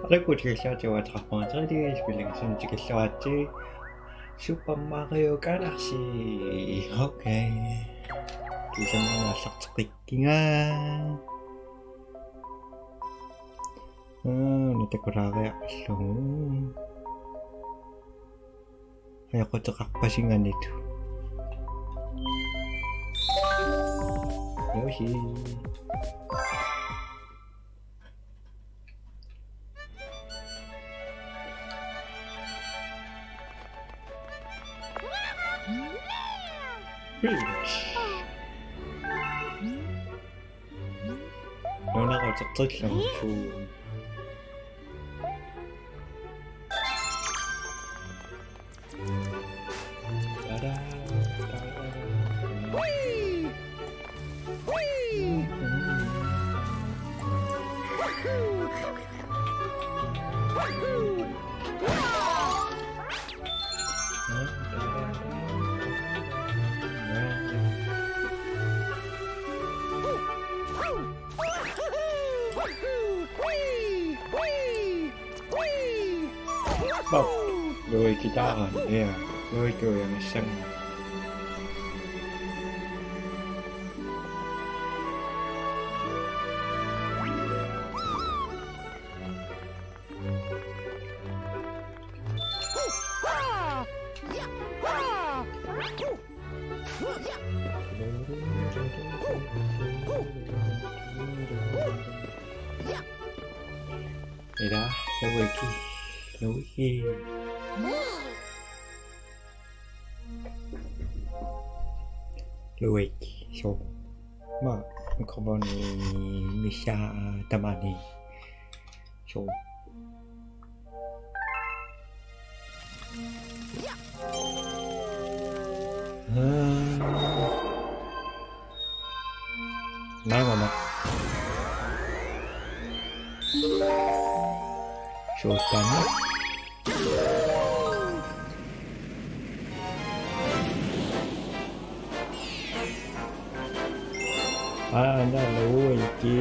Rekutilluati uatarpangiterli spillingsunitikilluaati Super Mario Galaxy. Okay. Kisamaallarteqikkinga. Nitakulariarlugu. Hayaquteqarpasinganitu. Yoshi. 너나가 쩍쩍이랑 줘. Rồi guitar nè, rồi cười ăn xanh. Đây đó, Luigi. Luigi, so, ma, microfono Misha Tamani, so. 나가나. 좋다네. 나 Luigi.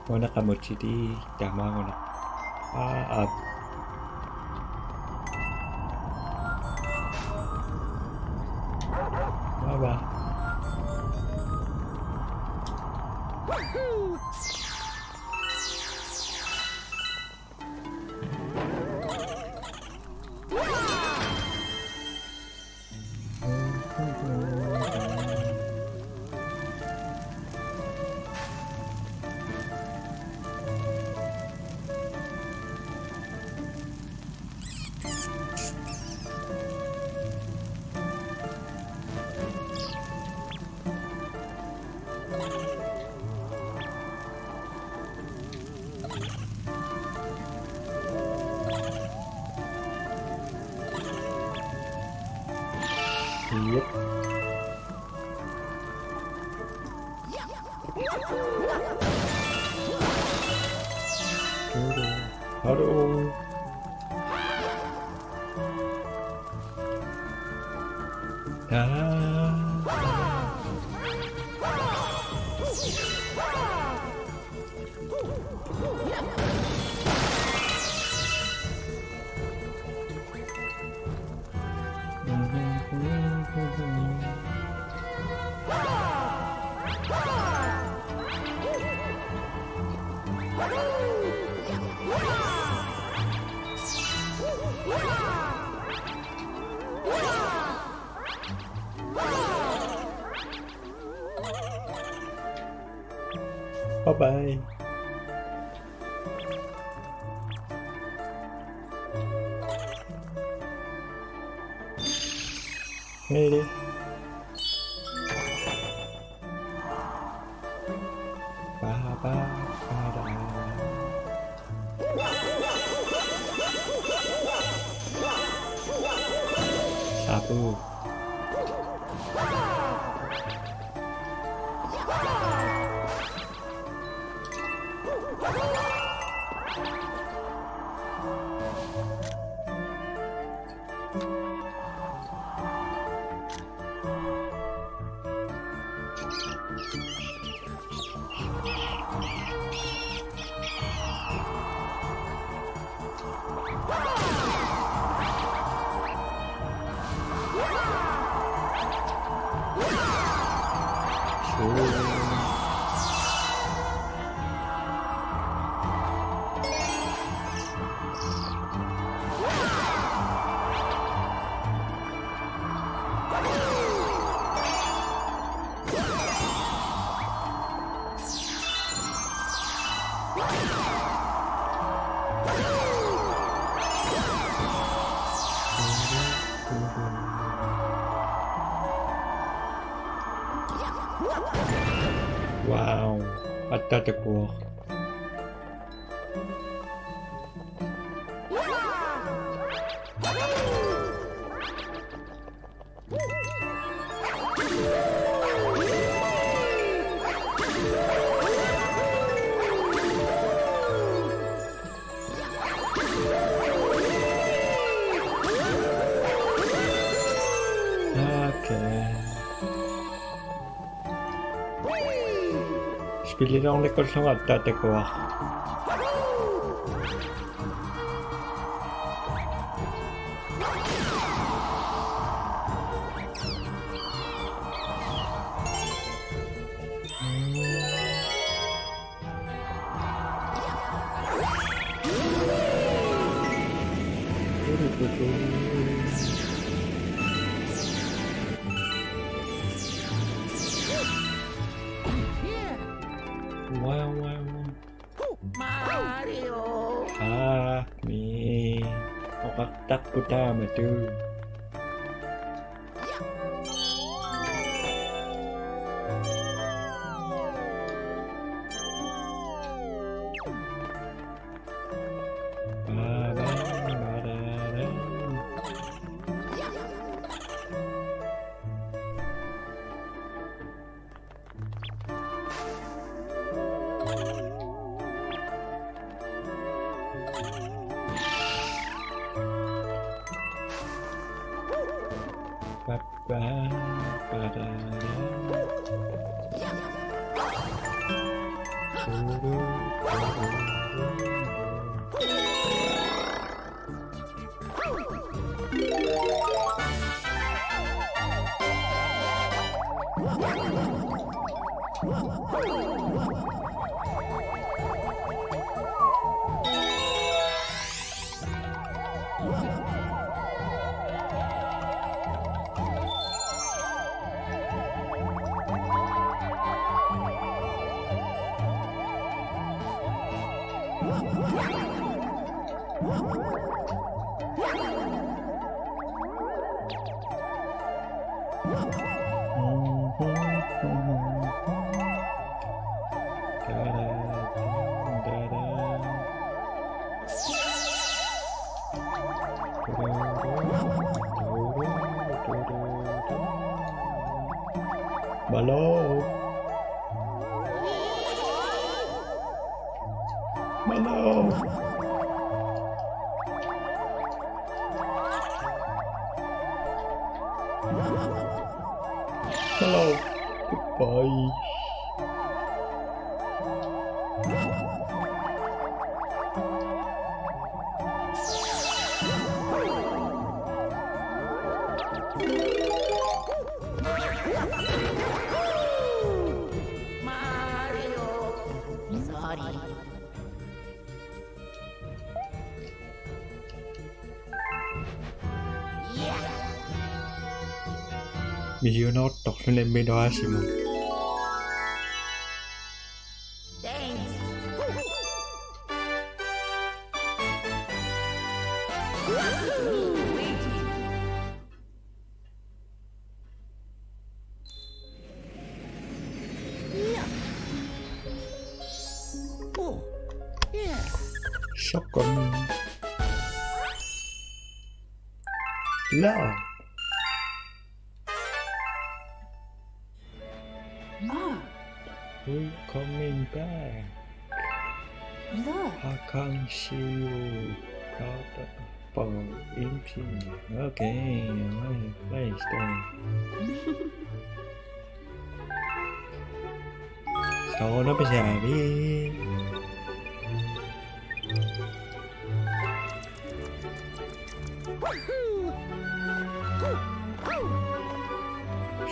Muna kamuchi di tama ko na. Baba. Yep. Hello. 바이바이. 헬리. 바바바라. 사부. 와우, 아따 대고. Spiellieder on the song at that go. Mario. Me. Okak utama tuh. Malo. Malo. Hello. Goodbye. Mario. Sorry. Mizuno tộc lên bên đó Simon. Thank Oh, yeah. ช็อกโกแลตแล้ว Ah, we coming back look. I can't see you proud for eating okay nice day เขาน่าไปฉายพี่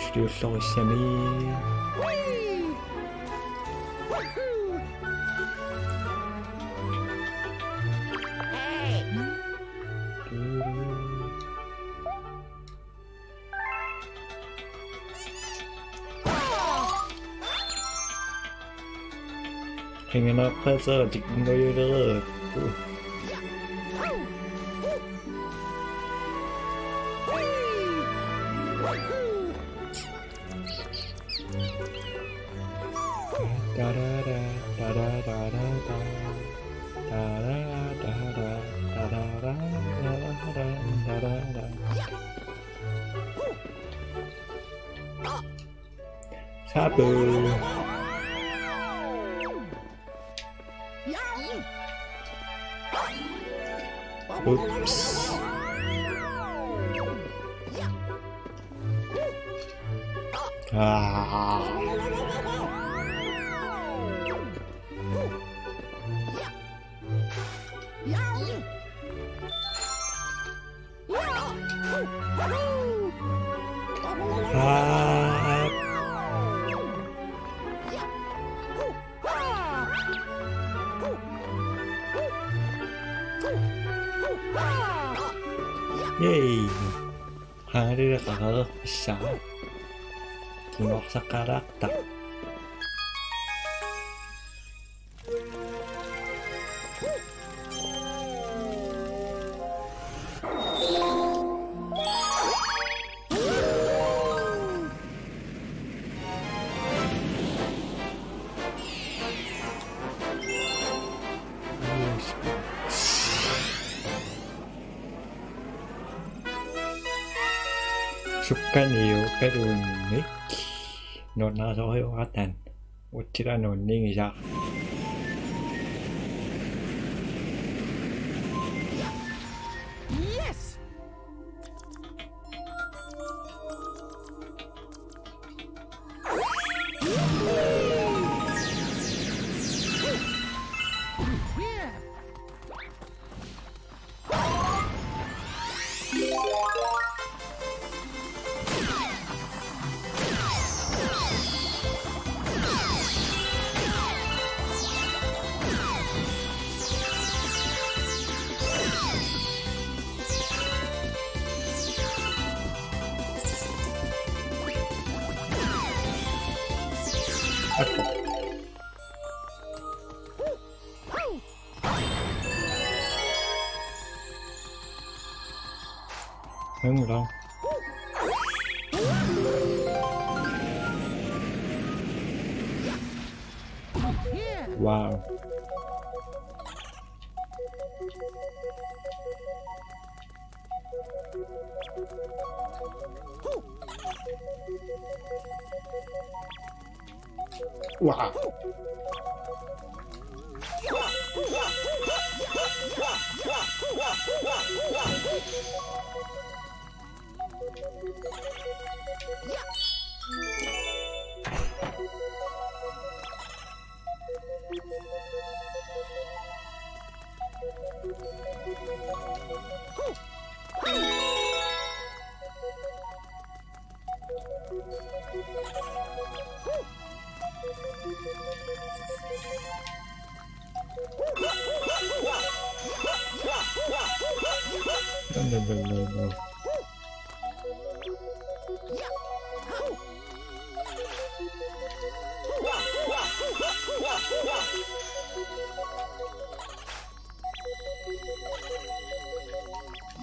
Still so semi Hey. เพลงนั้นเพื่อเจอจิกโดยเลิก ดาดาดาดาดาดาดาดาดาดาดาดาดาดาดาดาดาดาดาชาบู อุ๊ปส์อ่า ครับเย้ハールがシャーキモサカラッタชุบกันเอวกระดุนนิกนนนาโซให้วัดแทนอุทิรานนท์นิ่งจ้ะ Yes. Yeah. มึงลอง Yeah. ว้าวว้าว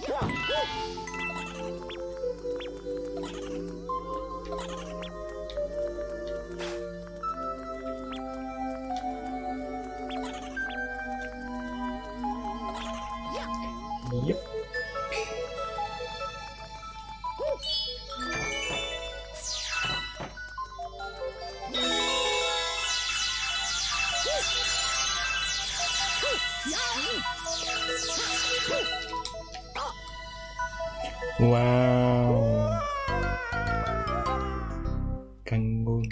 No. Yep. Wow. Kanggo.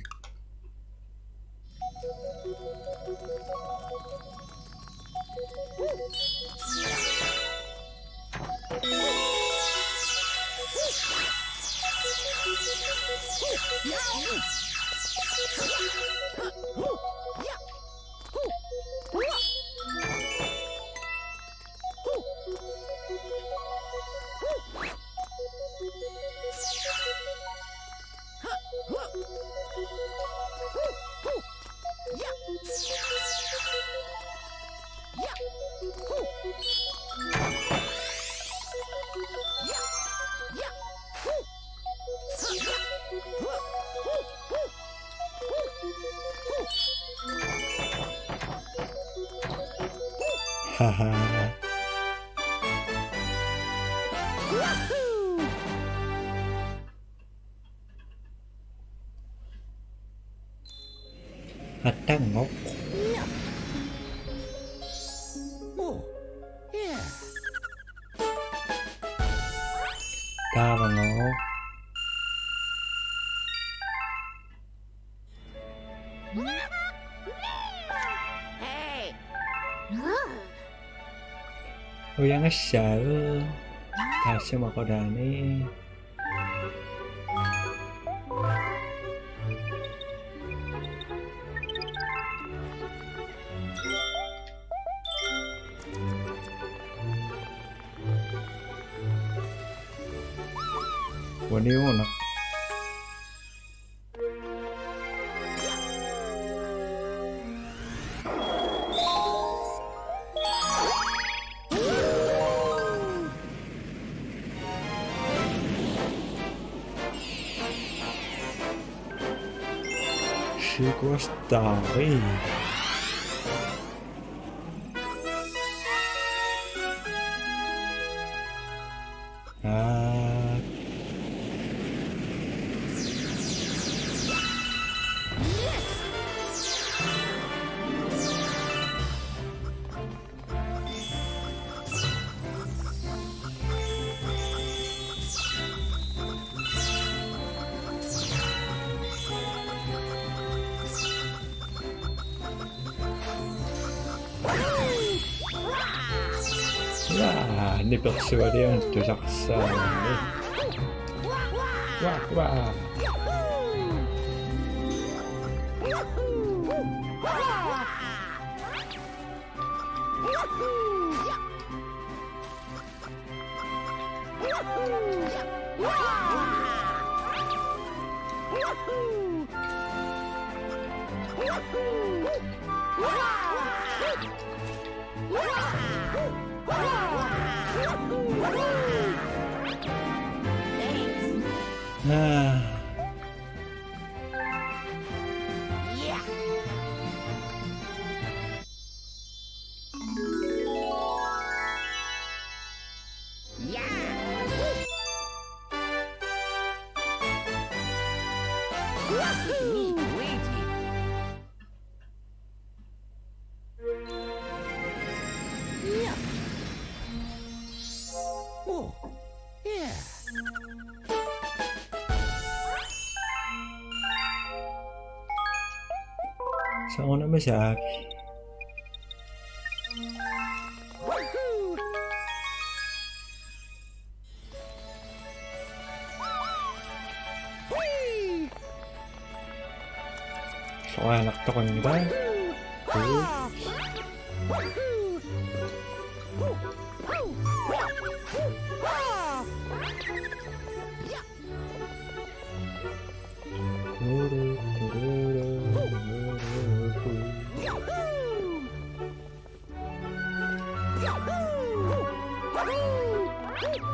Haha. Ada ngok. Oh, yeah. Ta và ngok. Hey. Yang ngesal. 다시 먹으라니.วันนี้หมดนะ Superstar. Wah, ini persuadé de Jarsan. Wah, wah. Nah, Yeah. Me, Luigi. Yeah. Oh, yeah. sao nó mới sạc? Woohoo! Whee! Soalnya anak tokonya Woohoo! Woohoo! Ah! Yeah. Yahoo! Yahoo! Wahoo!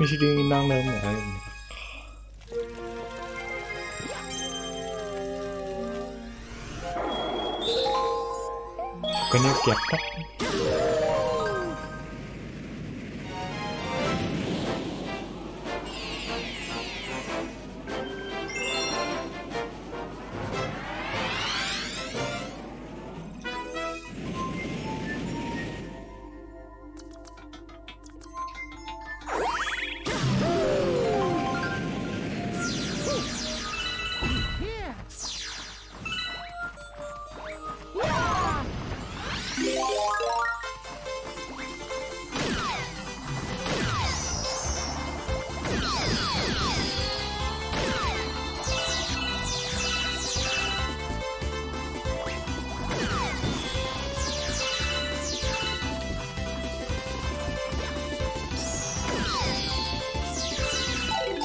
ไม่ใช่เรื่องนั่งเริ่มอะไรก็เนี่ยเก็บปั๊บ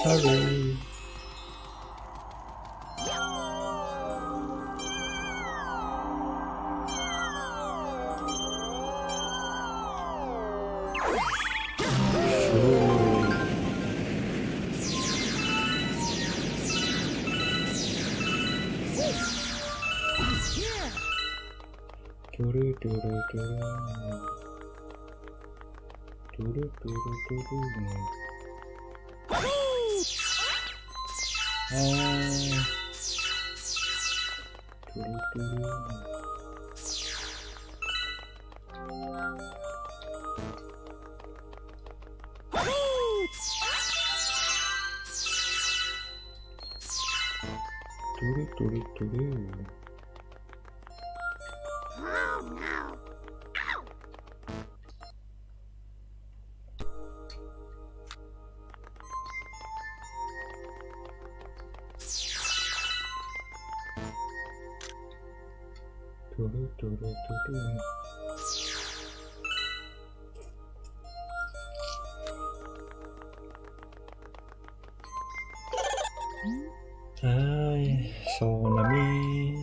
sorry Hai, Sonami.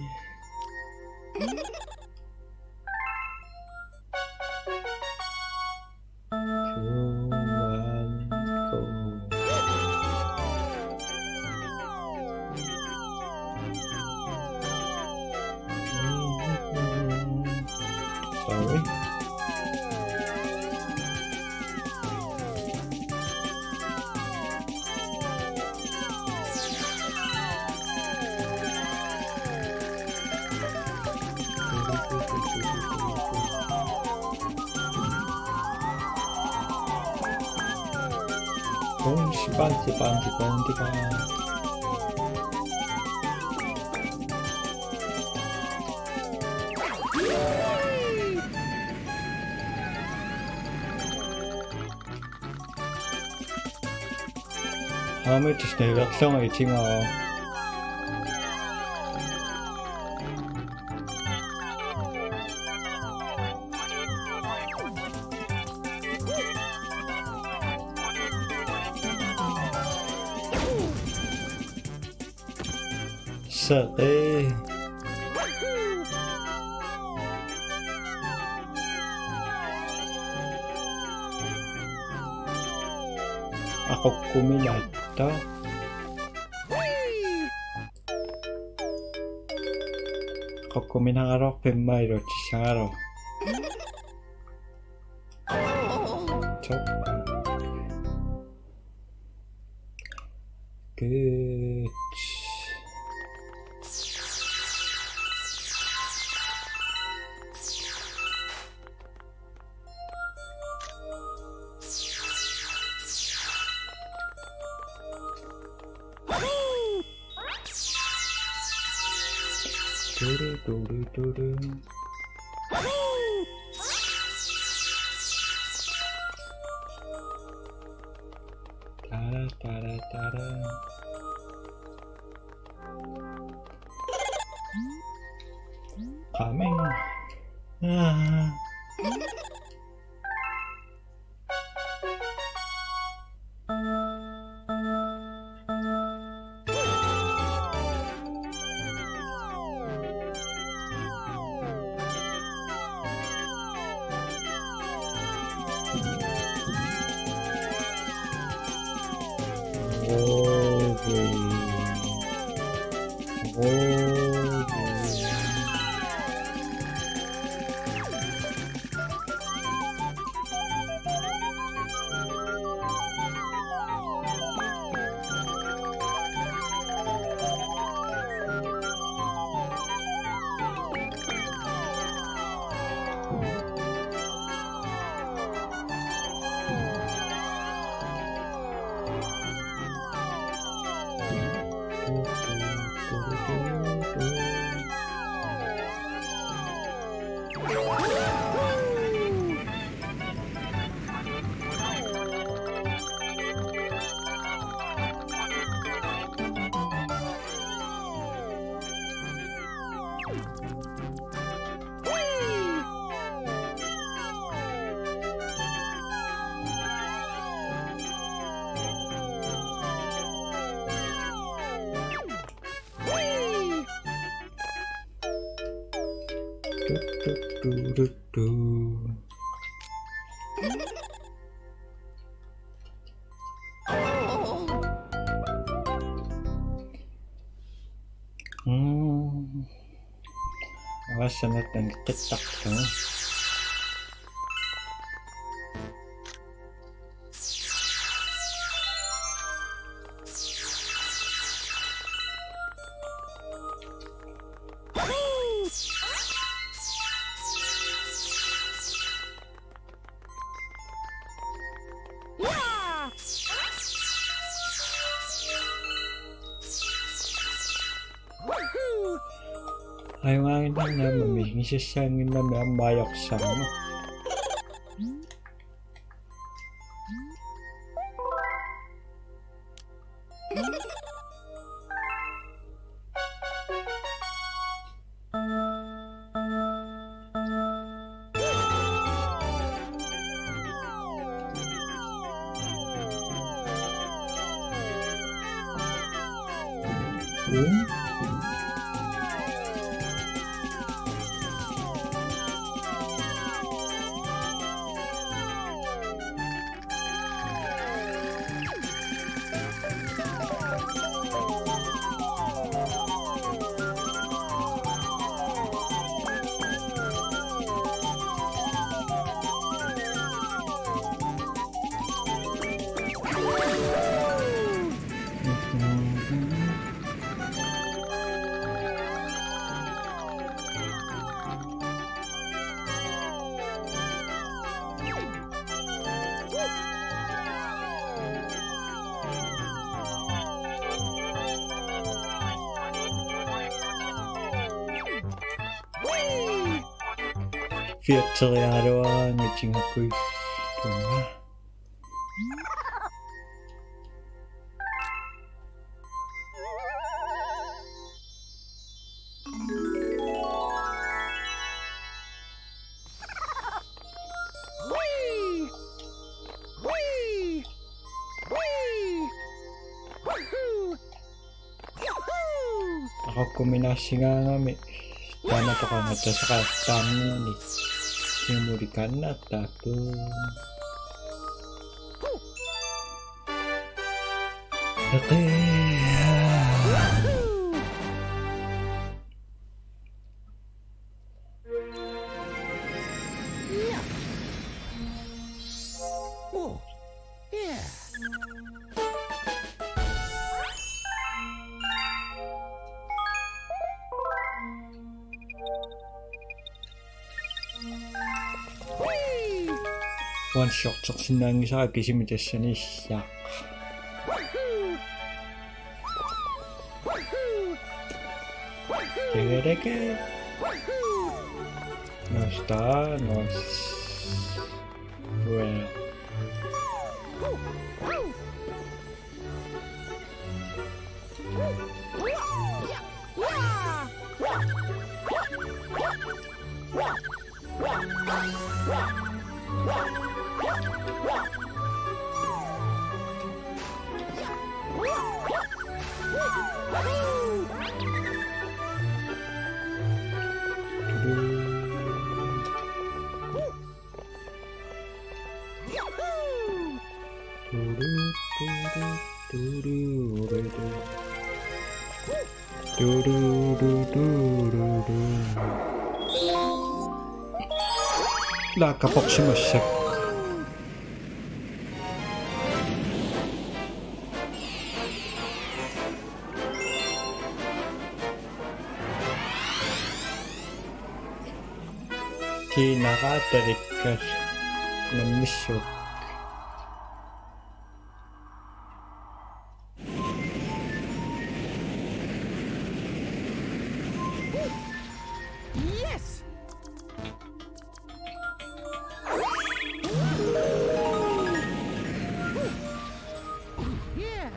Sorry. 번디가 다음에 내가 성을 징어 sợ ê ako kuminata ako kuminangaro 뱀마이로 지상하러 저 끝 두루두루두루 따라따라따라 가맹 아 오브이 오브이 뚜뚜뚜루뚜 awas sama dan cetak kan. Hayvanın namımı sen namı bayaksan. Virtually arawan ngecing aku cuma ako kombinasi nga ngami tama to ka nga sa kastang ni Simurikan na tapos okay. Oh, yeah. One shot sak sinang sa kisimi desani siya. Deke. Nosta, nos. Well. Nakapok si Masyak. Kinakatarikas ng misyok. Yes! Yeah!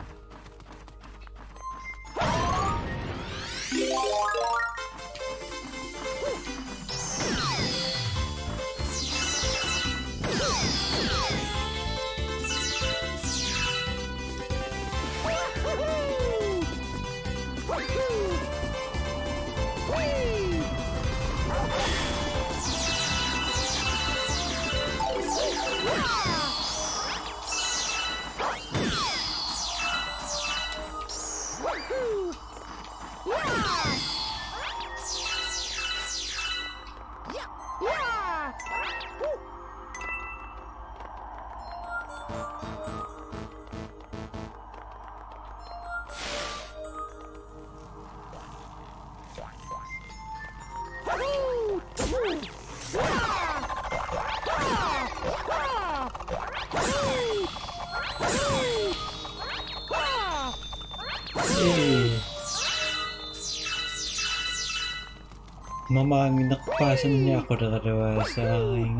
Mamang nakpasan niya ako nakarawa sa aking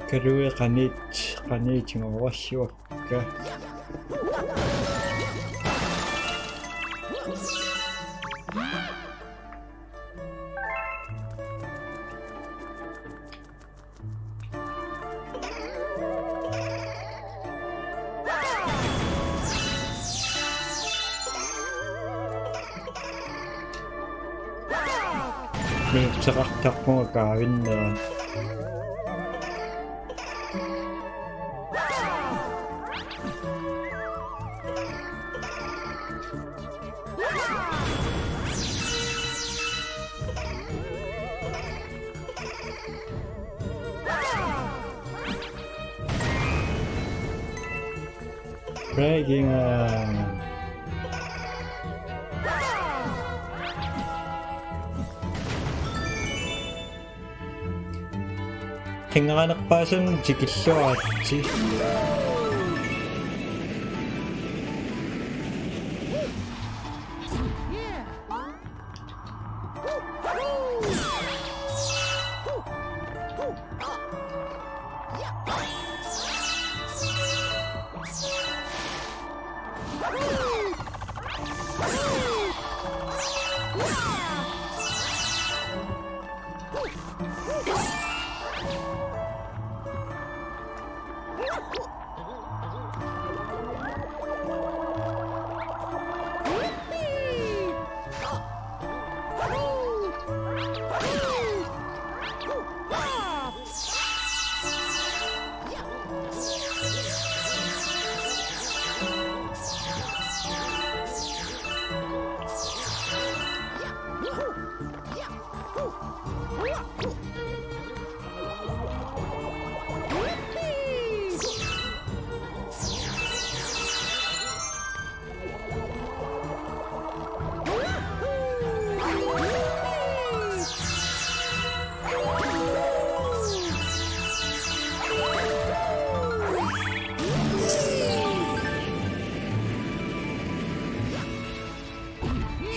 Karuya kanich nga washiwak ka. Sa kaktak ko magkawin na. Bragging Tinganak pa sa jikisyo at si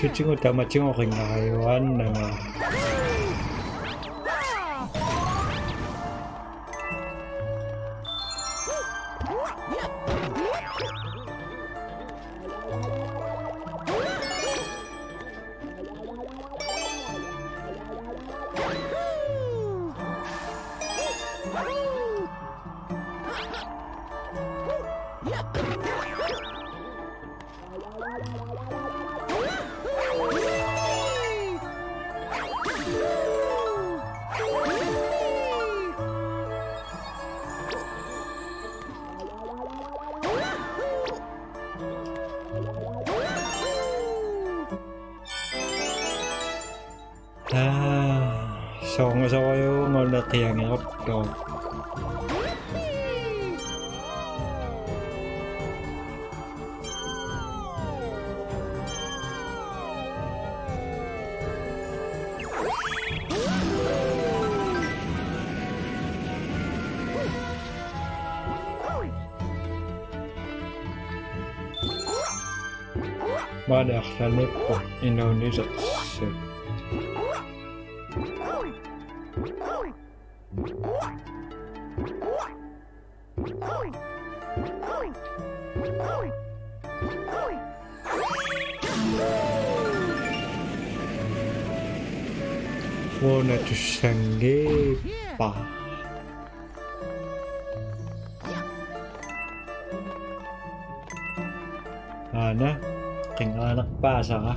Shooting utama cing oking nakayuan na 성서요 멀리 향해 없도 Madagsanip po Indonesia. Wanna to sangge pa. Ana, king anak pasa ka.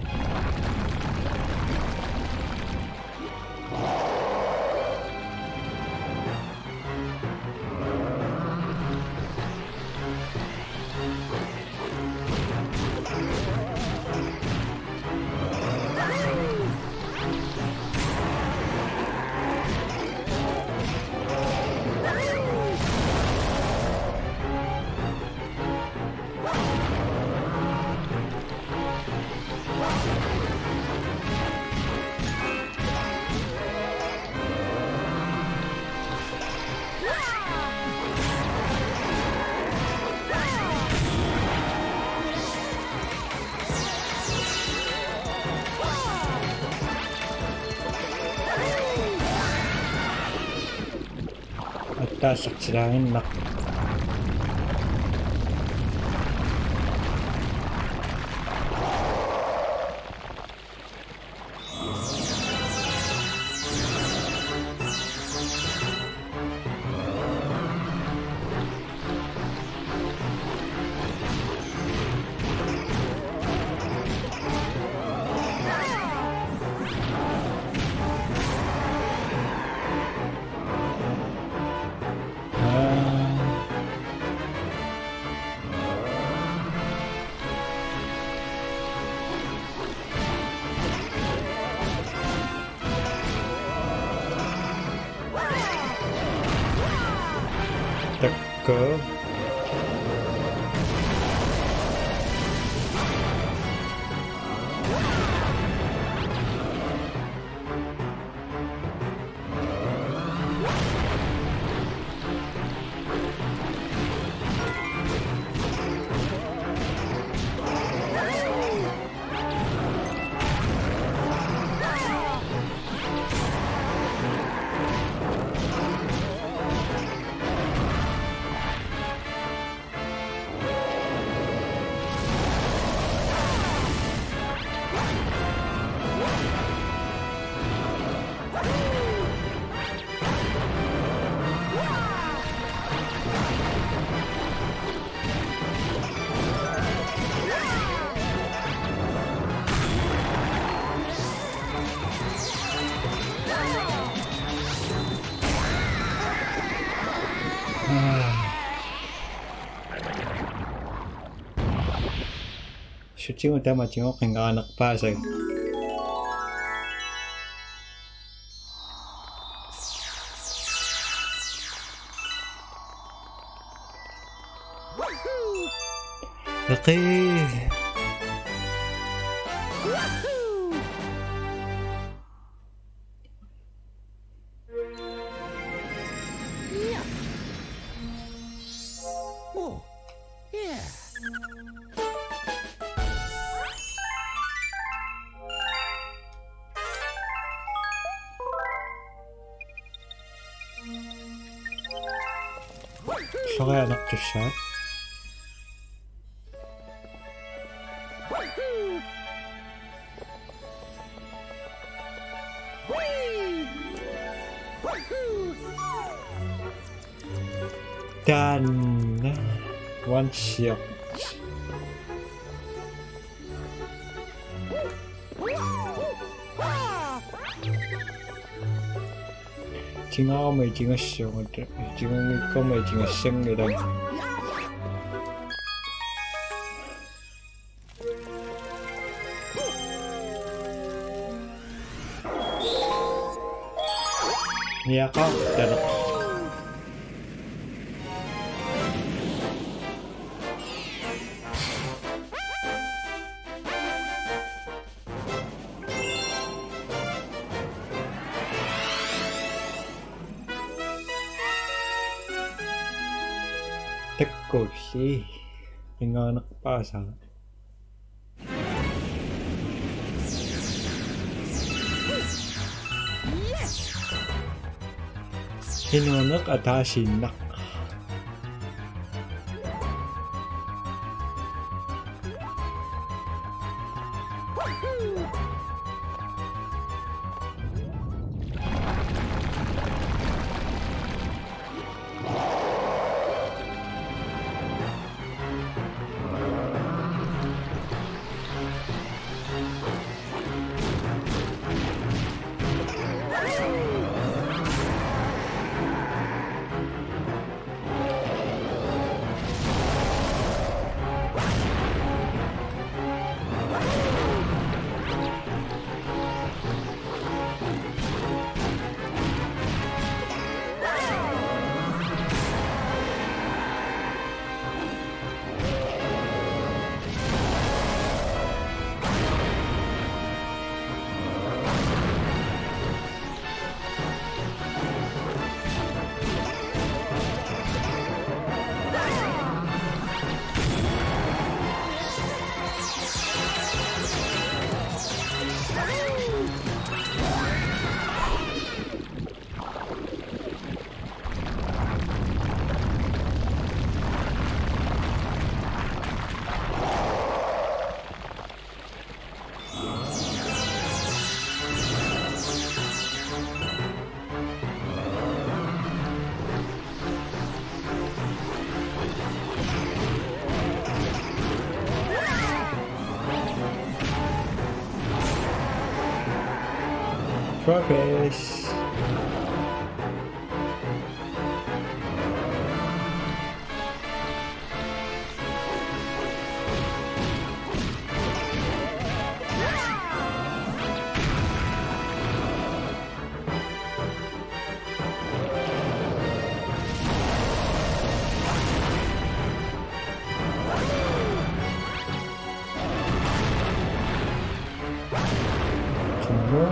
Tasak silangin nak. Teka. Syuting udah macam kayak anak pas ya. Oke. Oh, yeah. So kaya anak to siya. Dan one shot. Chính áo mày chính là sướng rồi, chính có mày chính là xinh rồi đây. Nghe có chờ được. Tekul sih dengan anak pasar. Hinunak at hasinak. Progress. Semua.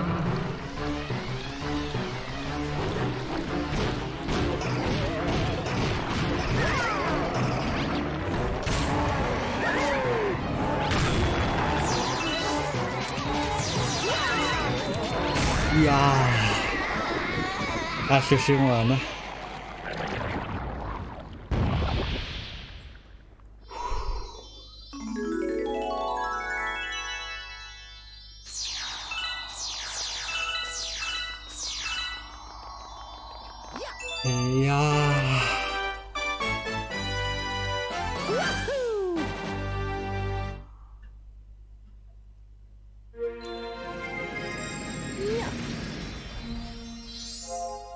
Ya, kasus yang mana? Iya.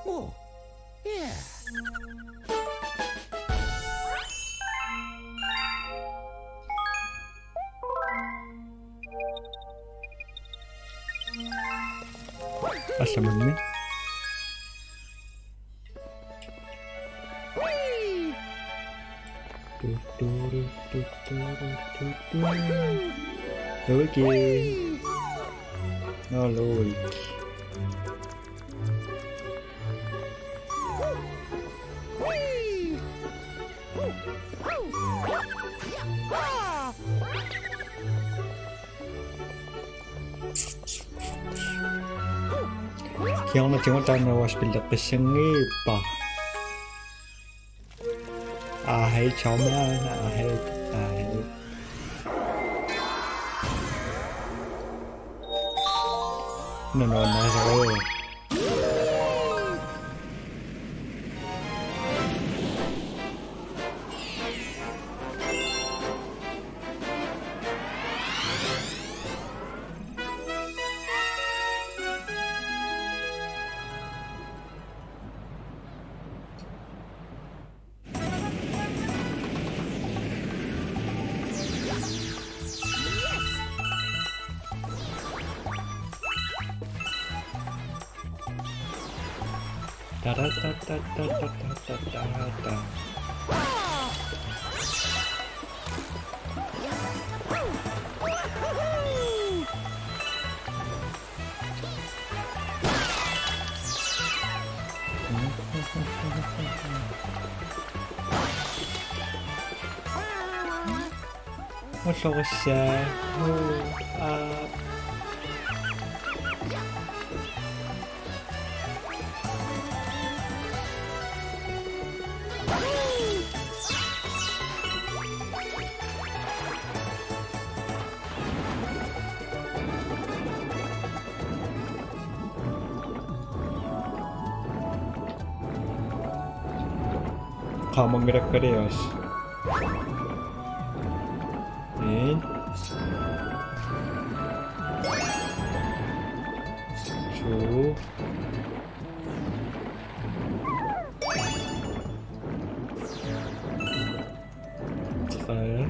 Oh, yeah. Asal mana? Lùi nó lùi. Kaya na tingo tayo na waspilda pesengi pa. Ahai chauman, ahai. Nanonood na sa kayo. 따라따따따따따따따. 어서 오샤. 아. 가먹으라 그래요. 네. 쭉. 잘.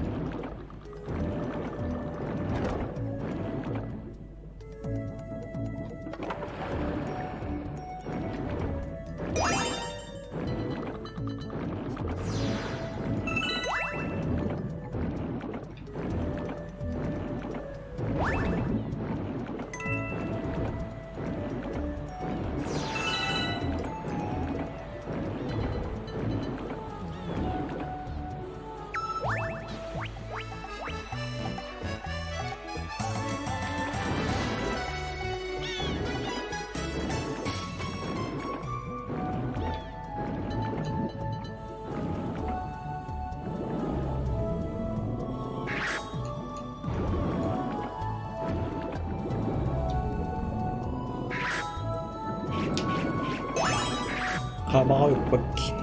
가마가 6바퀴.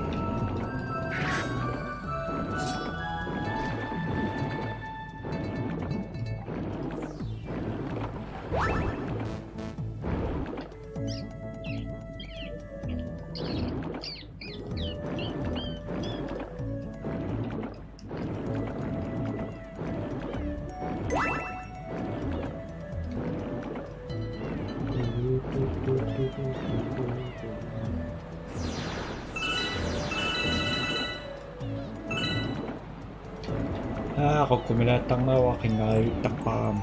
Ako kumilatang na waking takpam.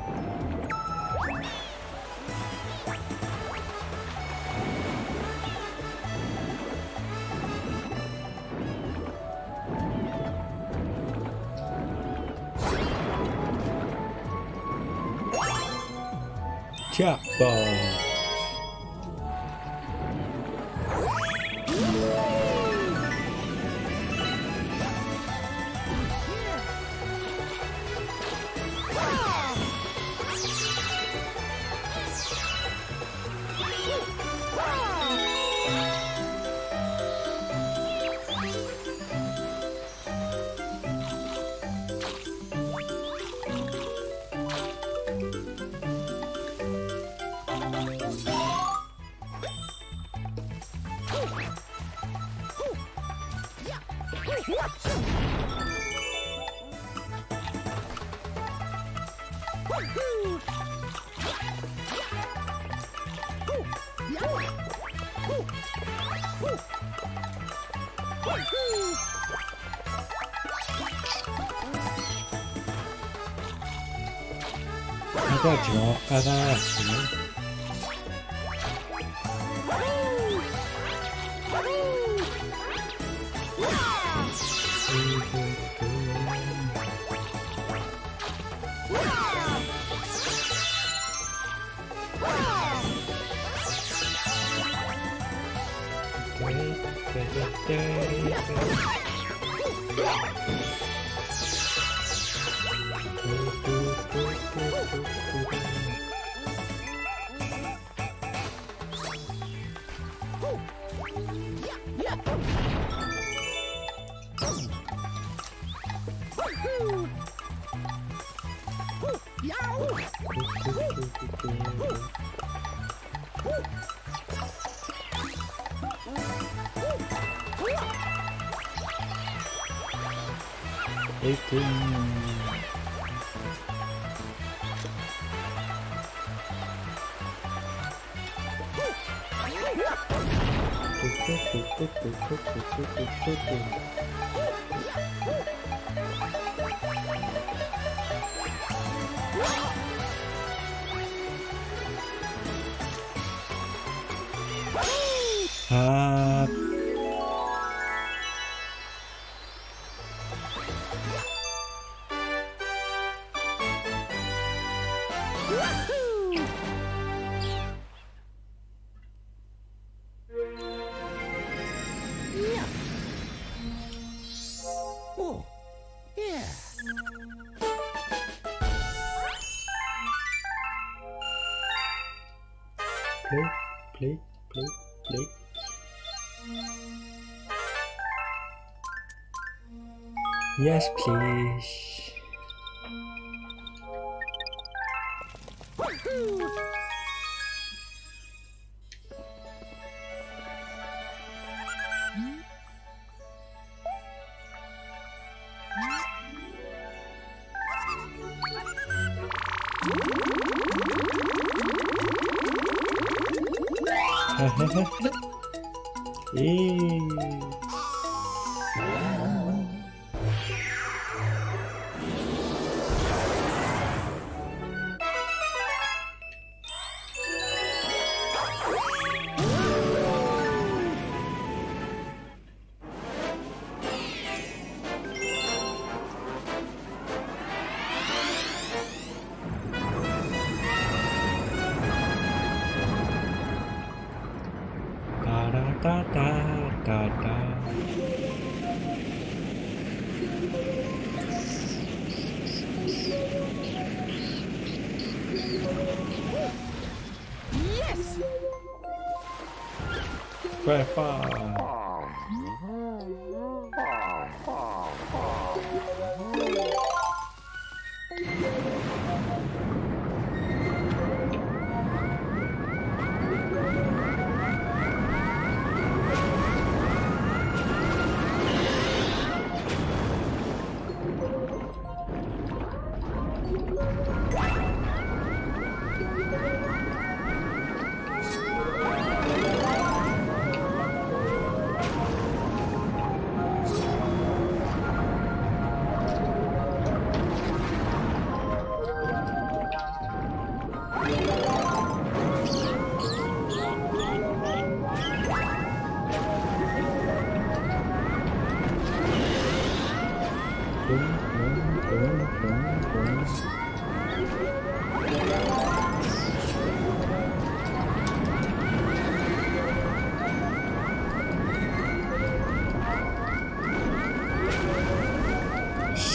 Jackpot! 이거 정확하다. ครับ Yeah. Oh, yeah. play play play yes please da da da da Yes. very far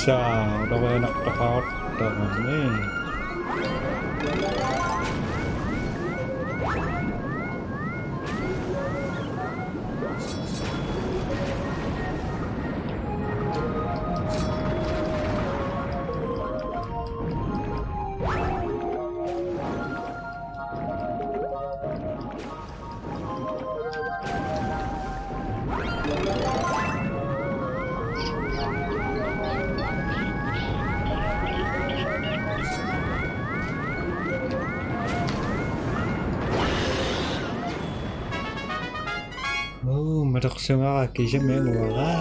Sa, udah enak tekot nih. Madoksunga kijeme wala.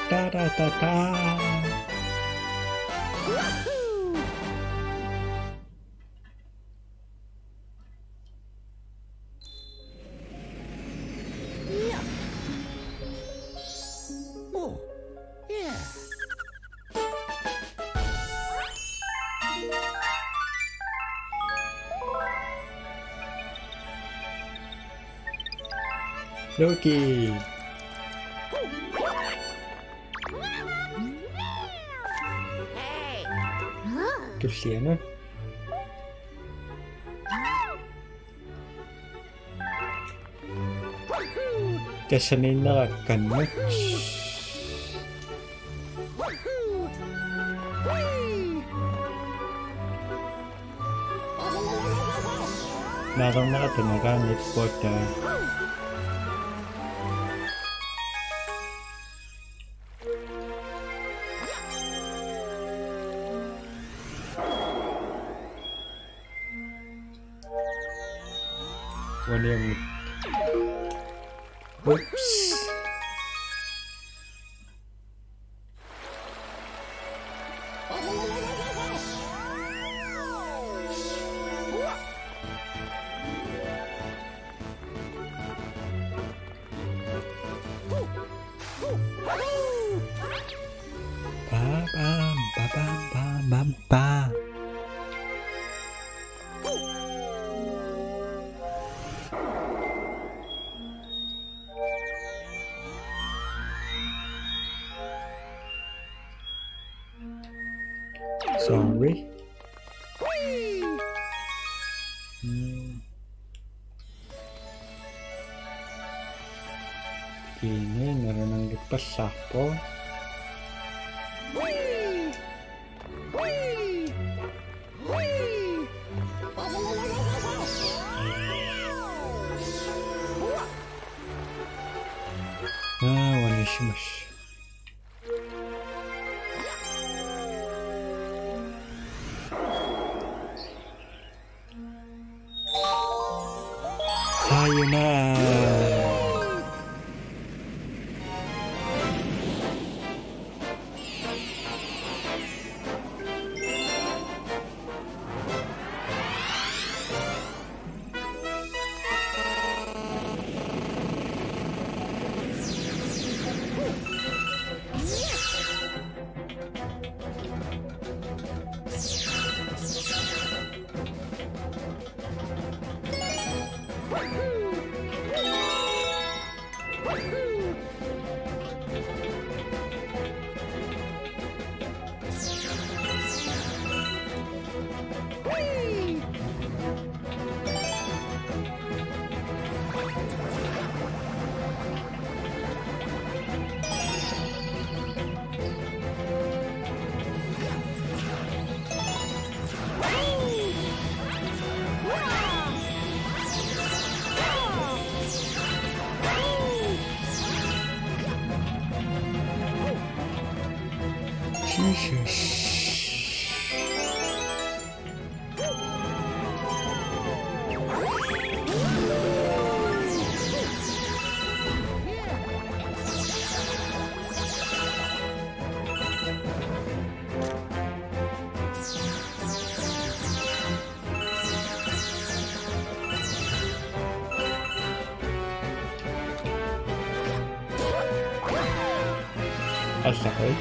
Ta-da-da-da-da. Yeah. Oh, yeah. Loki. Luciana. Kasanin na kanmuch. Narang nakatinaganit po tayo. Wala yung... Oops! Ba-bam, ba-bam, ba-bam, ba. Sorry. Kini naranang ligpas ako. Wanishimasu. Tayo na. Asakay.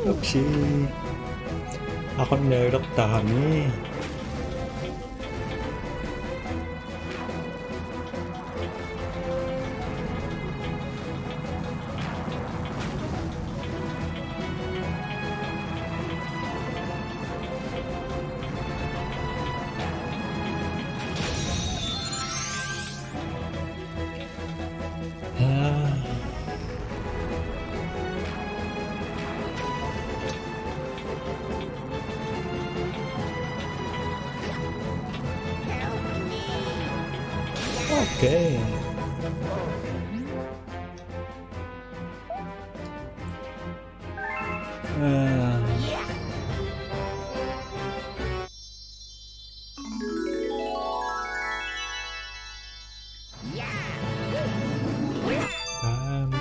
역시 학원 여유롭다 하니. 오케이.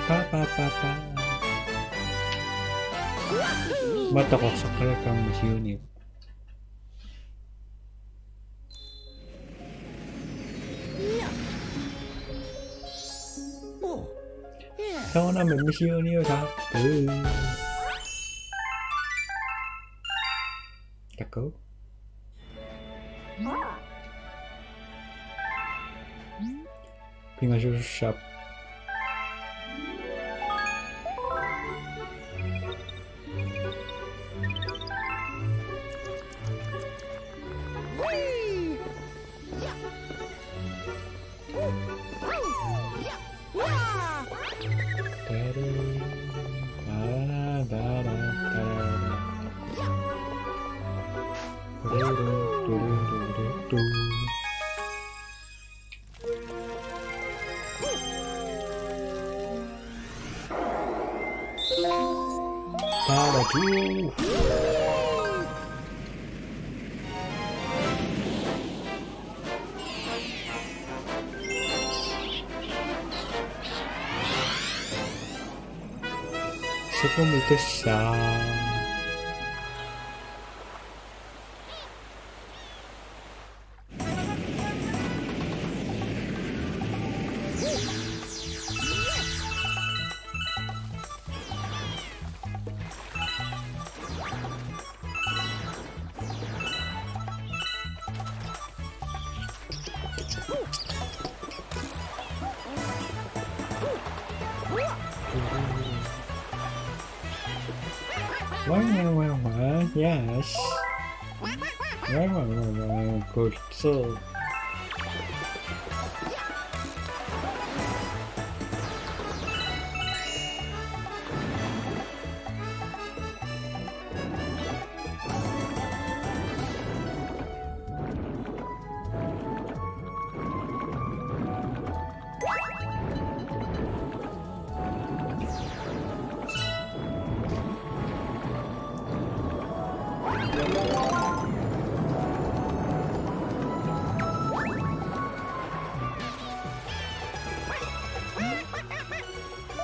빠빠빠빠. 맞다, 곡삭할 강 지훈이. Oh, yeah. 태어나면 미시온이요 자꾸. 자꾸. 빙하쇼샵. Whee! Yeah. Oh, yeah. Wah! 따르. 따라라라라라. 뚜루루루루루루. 따라주. 소금을 뗐어. 와와와와 yes. 와와와와 굿소.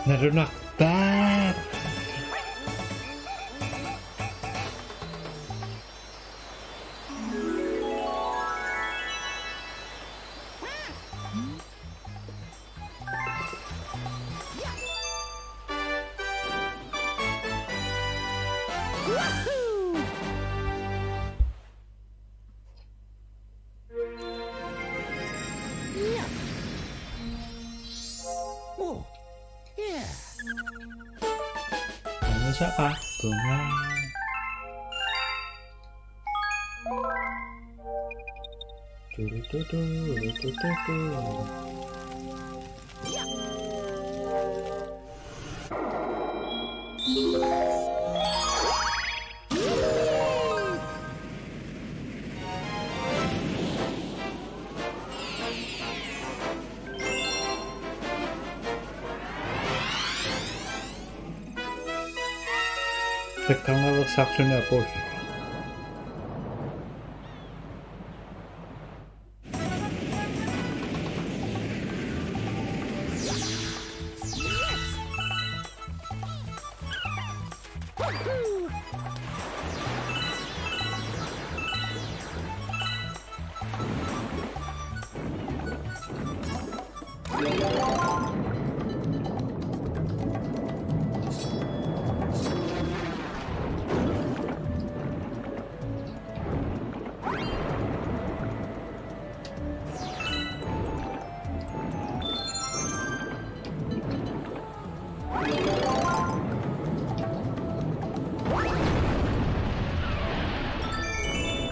나른악다. Wahoo! Yeah. Oh, yeah. Kamu siapa? Bunga. Sekarang lo saksinya bos. Wahoo!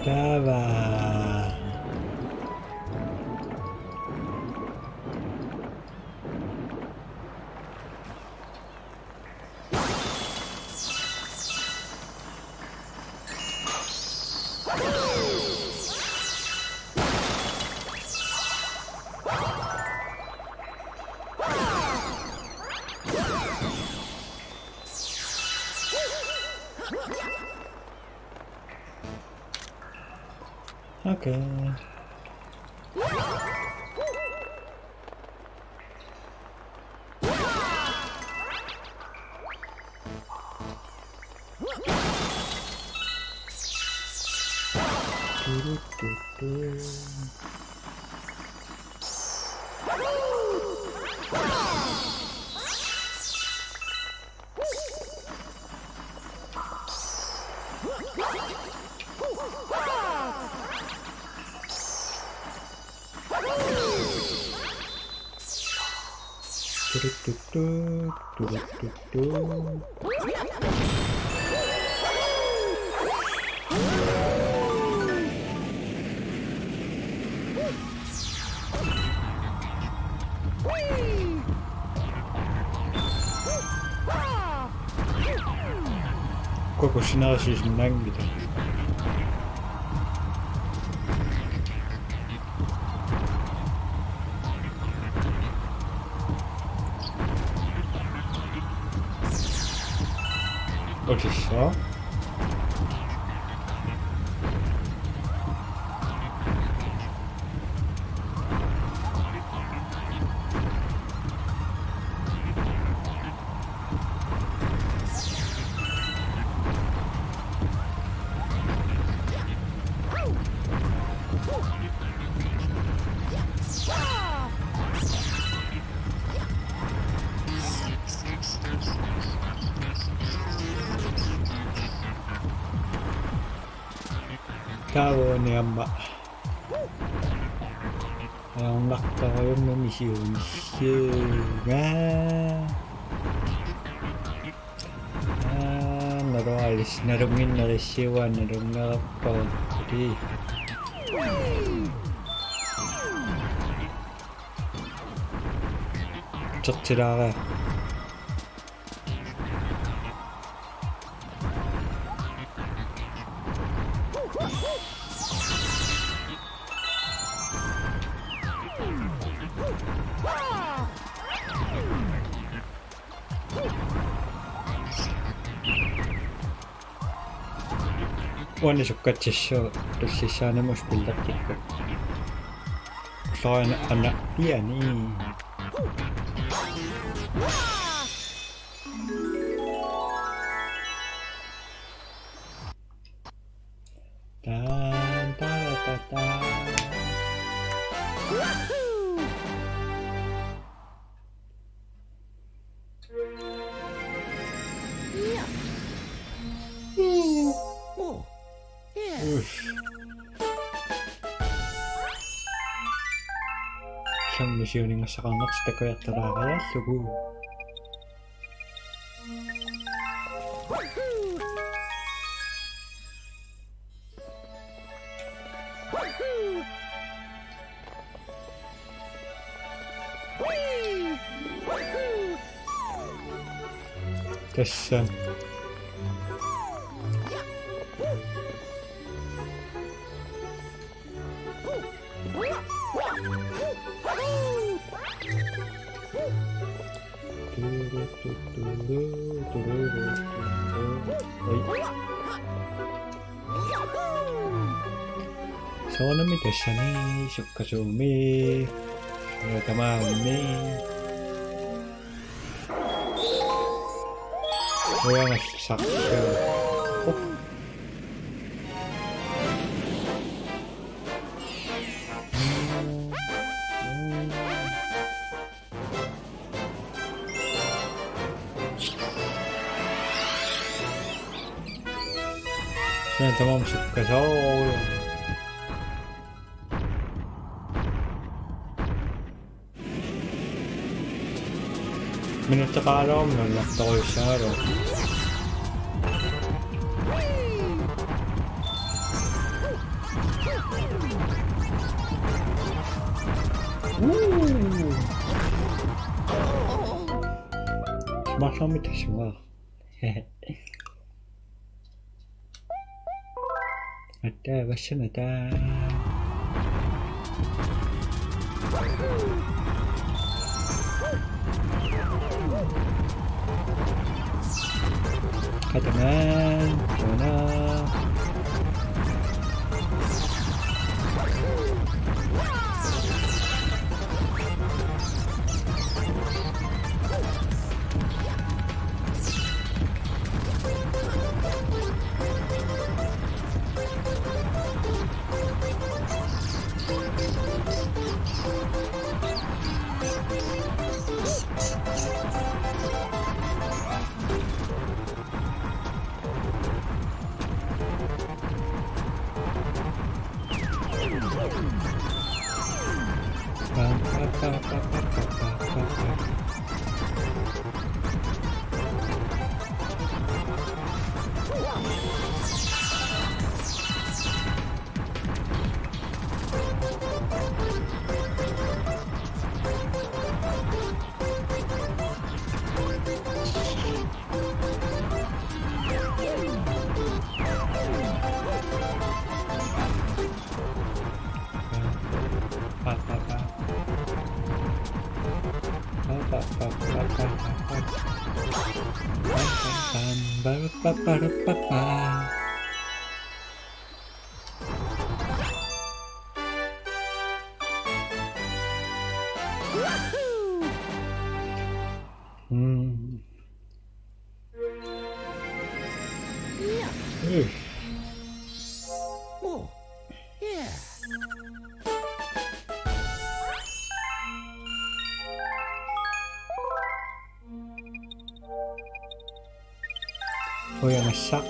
だわー。オッケー。トゥルトゥトゥトゥルトゥトゥトゥルトゥトゥKoko sinä siis nängitä. 어딨어? Tao ni amma. Ang nakta ko yung misyon nga. Naro alis narungin na resiwa narung narapaw. Di. Chotira ka. وانا شكت الشاشة مش بالدقيقة أنا يعني تان تا تا تا Siyang misyoning masakangat sa takoy at tarakaya sugu. Tessen. Sono tessani shokkasumi tamami Oya nga sakyo tamam shokkasho Minutakaaraw mo nakita ko yung saro. 처음부터 좋아. 왔다 왔어 나다. 가자만 전화. 빠빠라빠빠. Oh, yeah. 고양이 싹.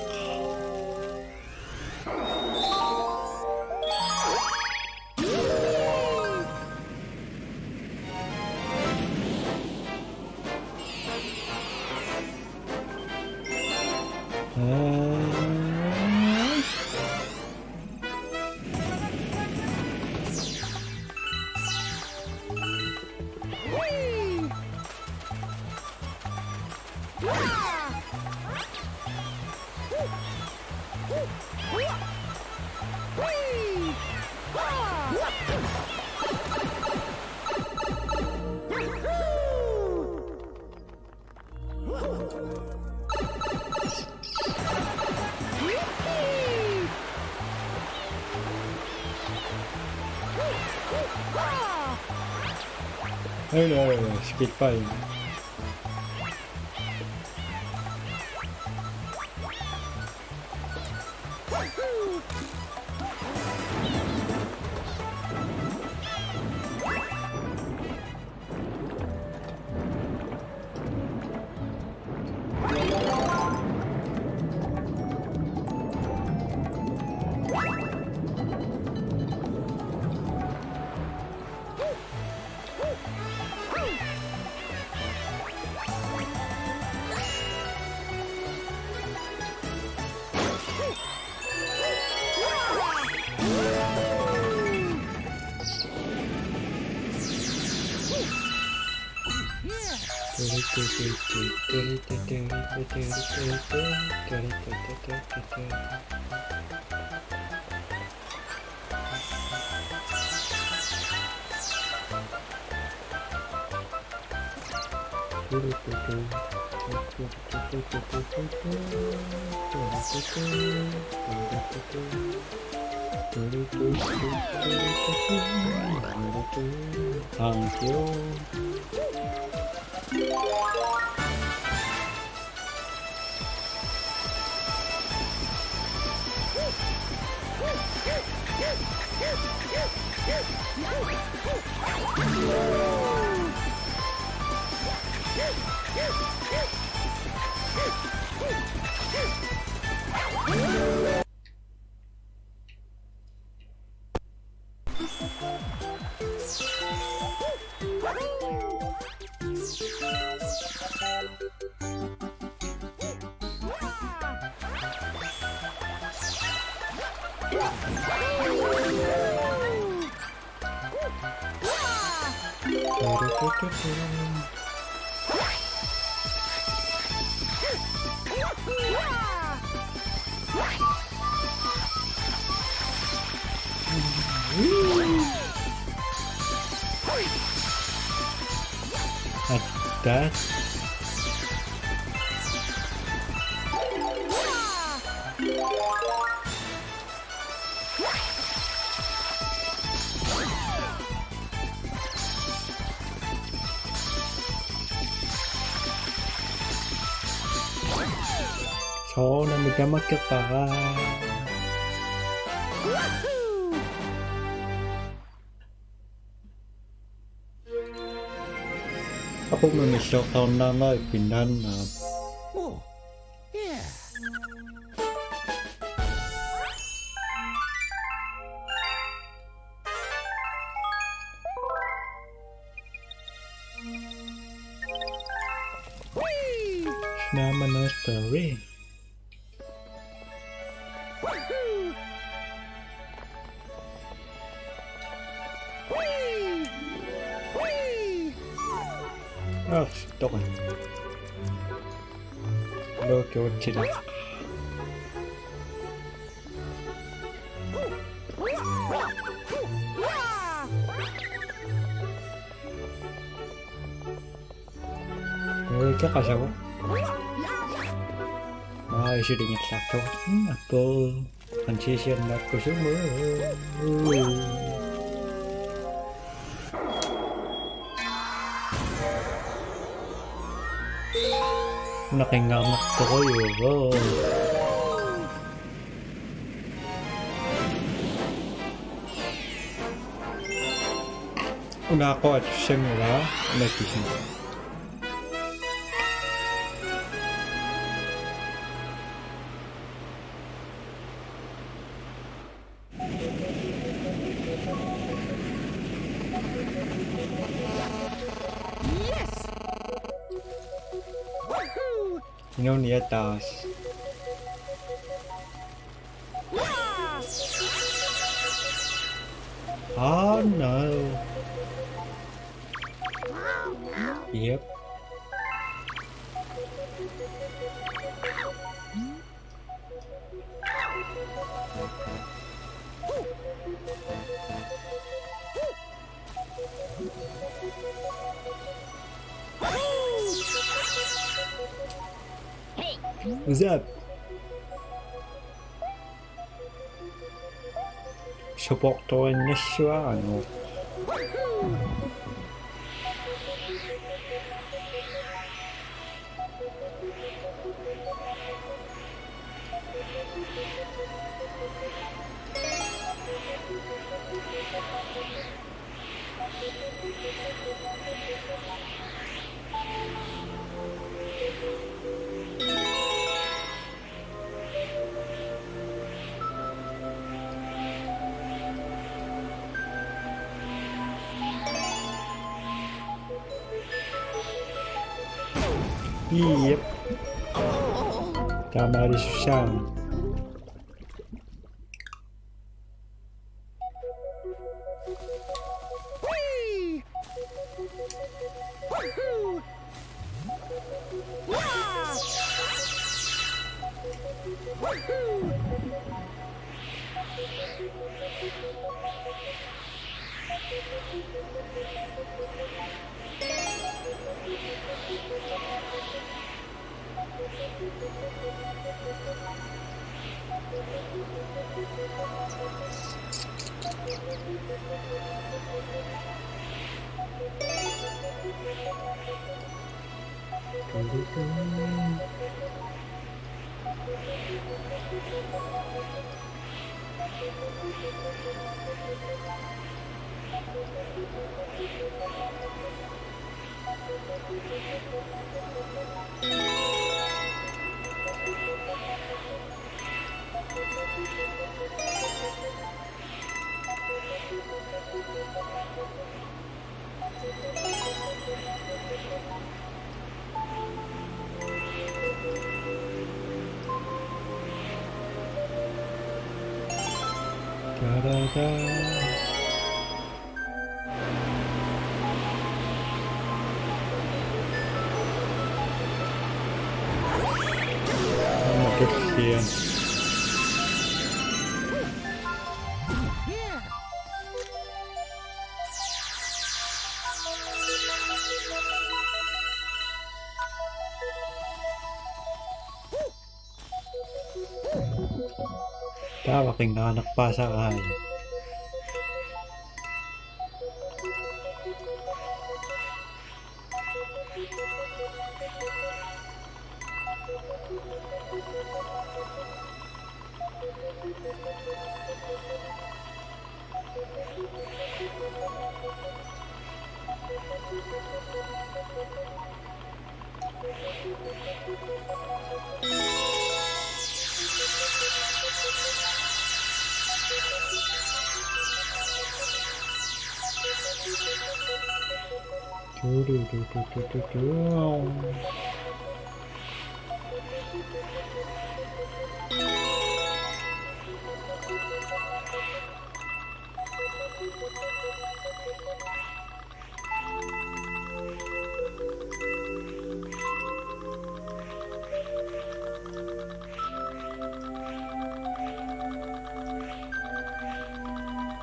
Hello, skip by. At that. 저는 내가 맡겼다. Ako may showdown na na ipindan na. Oh, yeah. Whee! Naman na story. Wahoo! Whee! Whee! Ah, stop it. Look what you did. 왜 이렇게 가자고? 아, 이제 되게 작다고. 아빠, 한치 시간 낳고 싶어. Nakingamak ko kayo. Una ako at simula. Nagkisimula. Yes! Wahoo! Ngayon niya taas. Oh no. Yep. What's up? Supportorin niya siya, ano? Yep. Tama rin siya. Whee! Wahoo! Wah! Wahoo! Da-da-da. Magkakasiyan. Yeah! Tawa king nakakpasakan.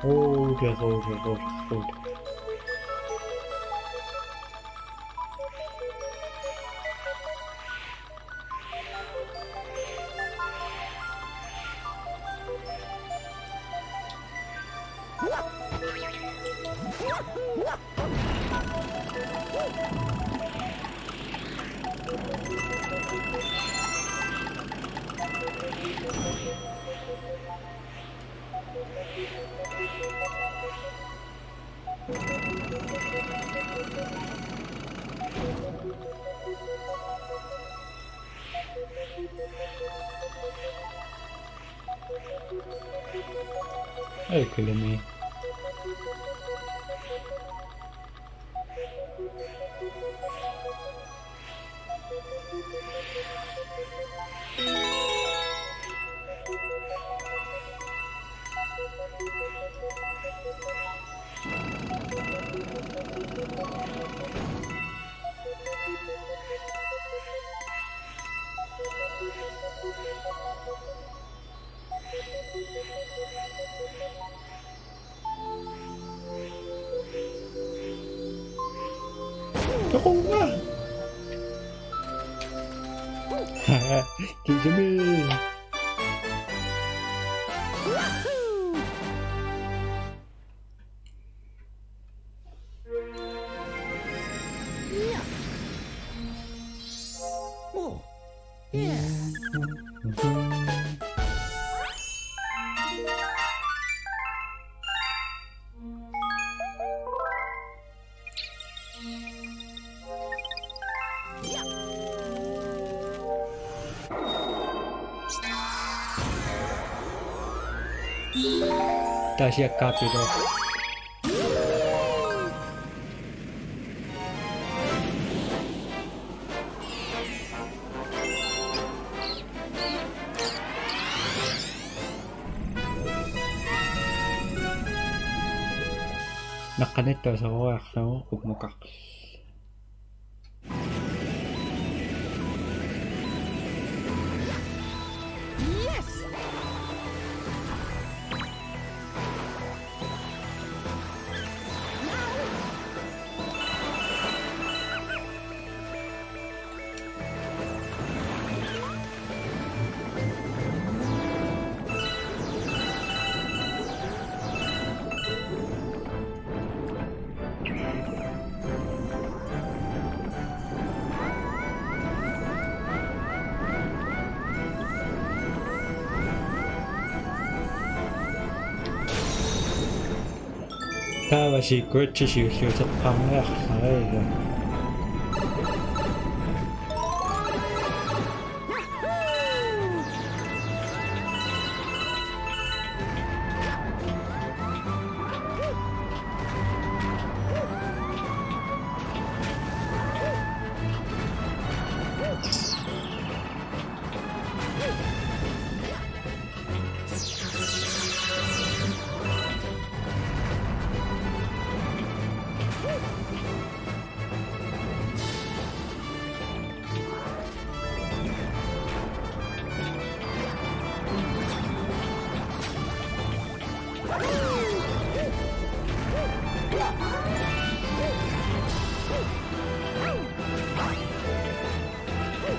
Hold. Ay, kilami. Ako nga! Haha, kilami! Wahoo! Yeah. Oh. Yeah. Tashi Capital. Nakanito sa wax no kumukak. Yes. Tawa si Gucci siya sa pangyak. Ay,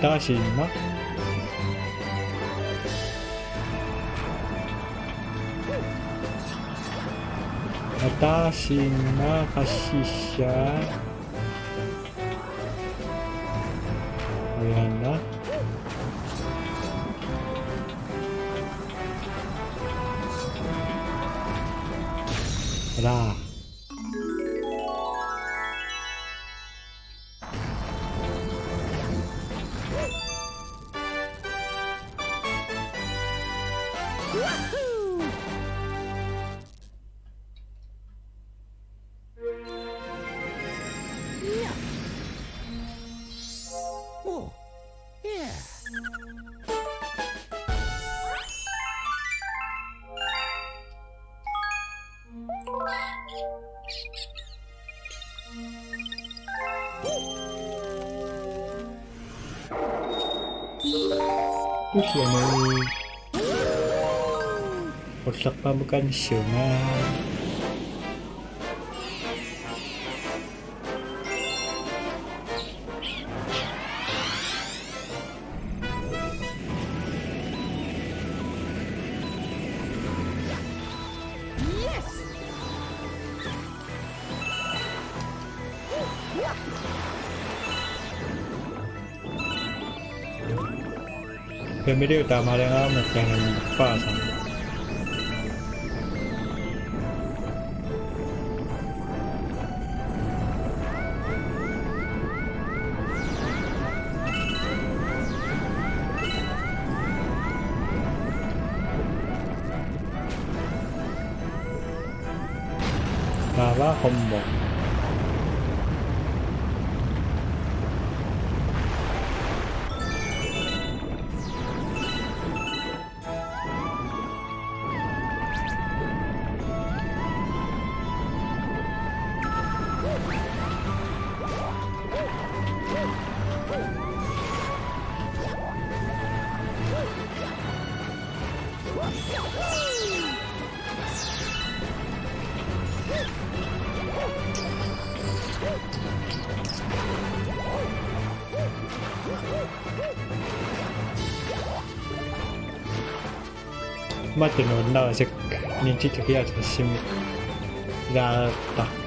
Tashi na. 私がkasih ayan na ra Wahoo! Yeah. Oh, yeah. Terus ya nih Rusak mah bukan sungai. Yes. เพื่อนไม่ได้ตามมาแล้วเหมือนกันป้าสั่งมาว่าคมบอก待ってのなぜ認知的やつしみだった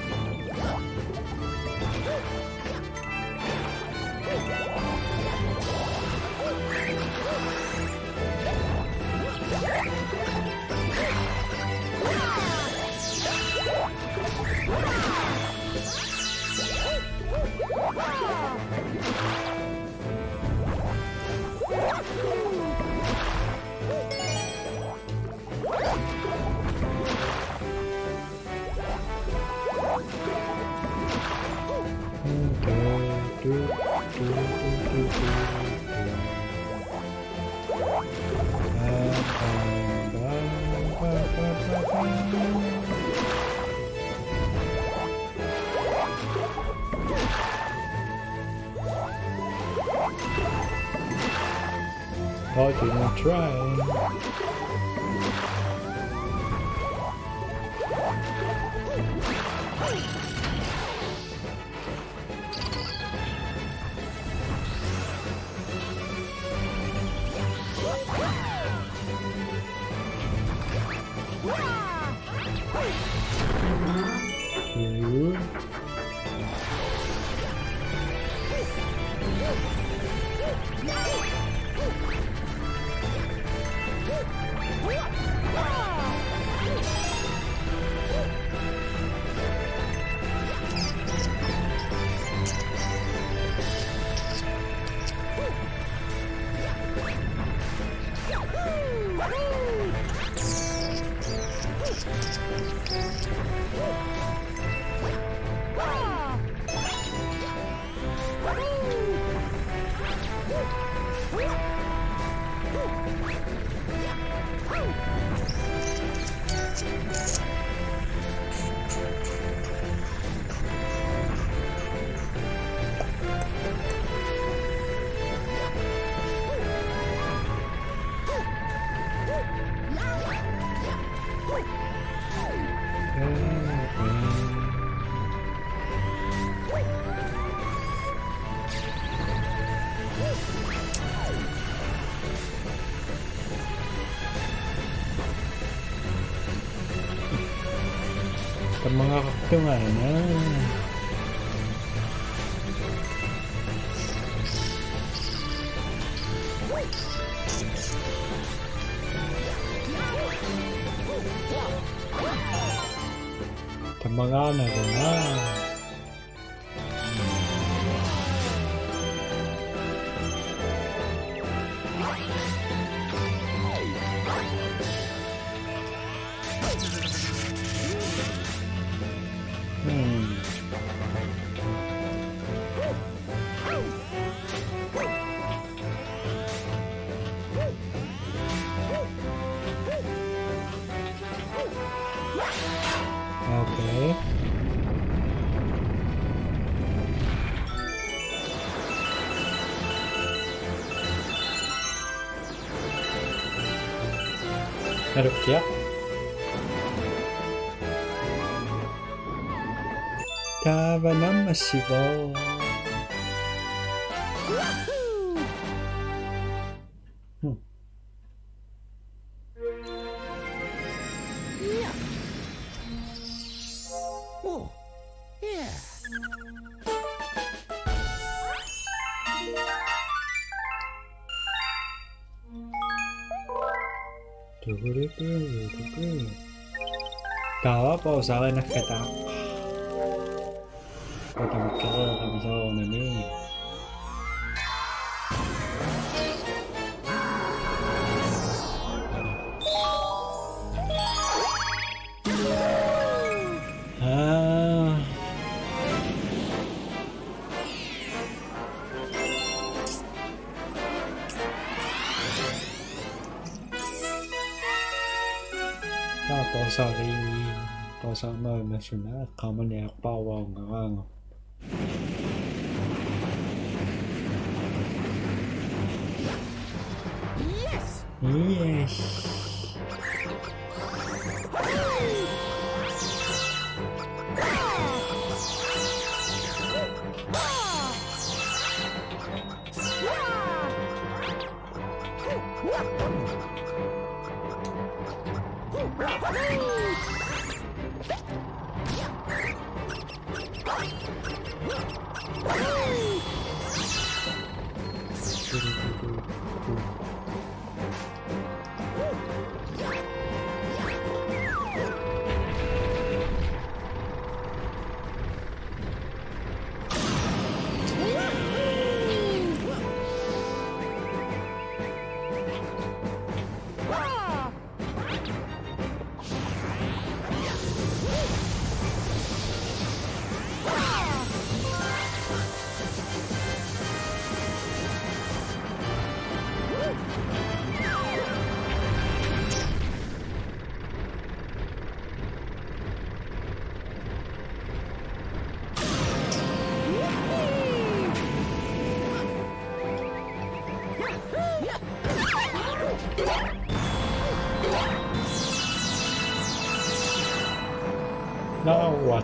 I didn't try. Two. Sa mga kaktungan na. Sa mga na. Okay. 이렇게요? 다바나 마시고 Yeah. Oh, yeah. Tawa po sa akin nagkatak. Patawag ka kami sa ako na niya. Sorry, kasama na siya na kama niya pawaw nga. Yes. Yes. Now what?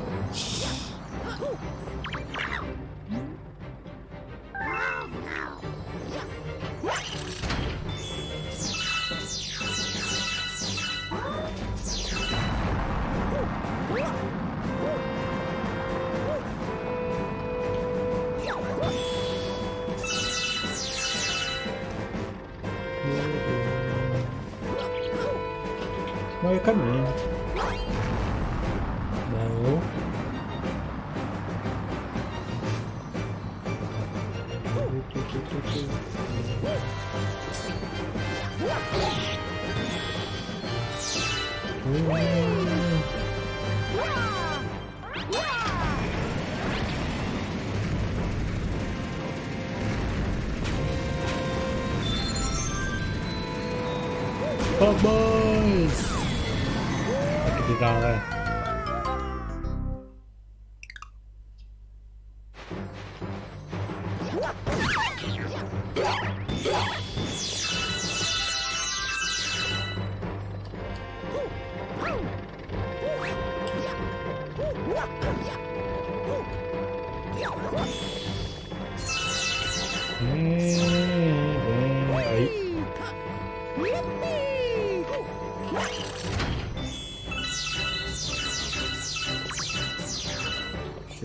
Why come in? No. Oh boys! Kita tahu.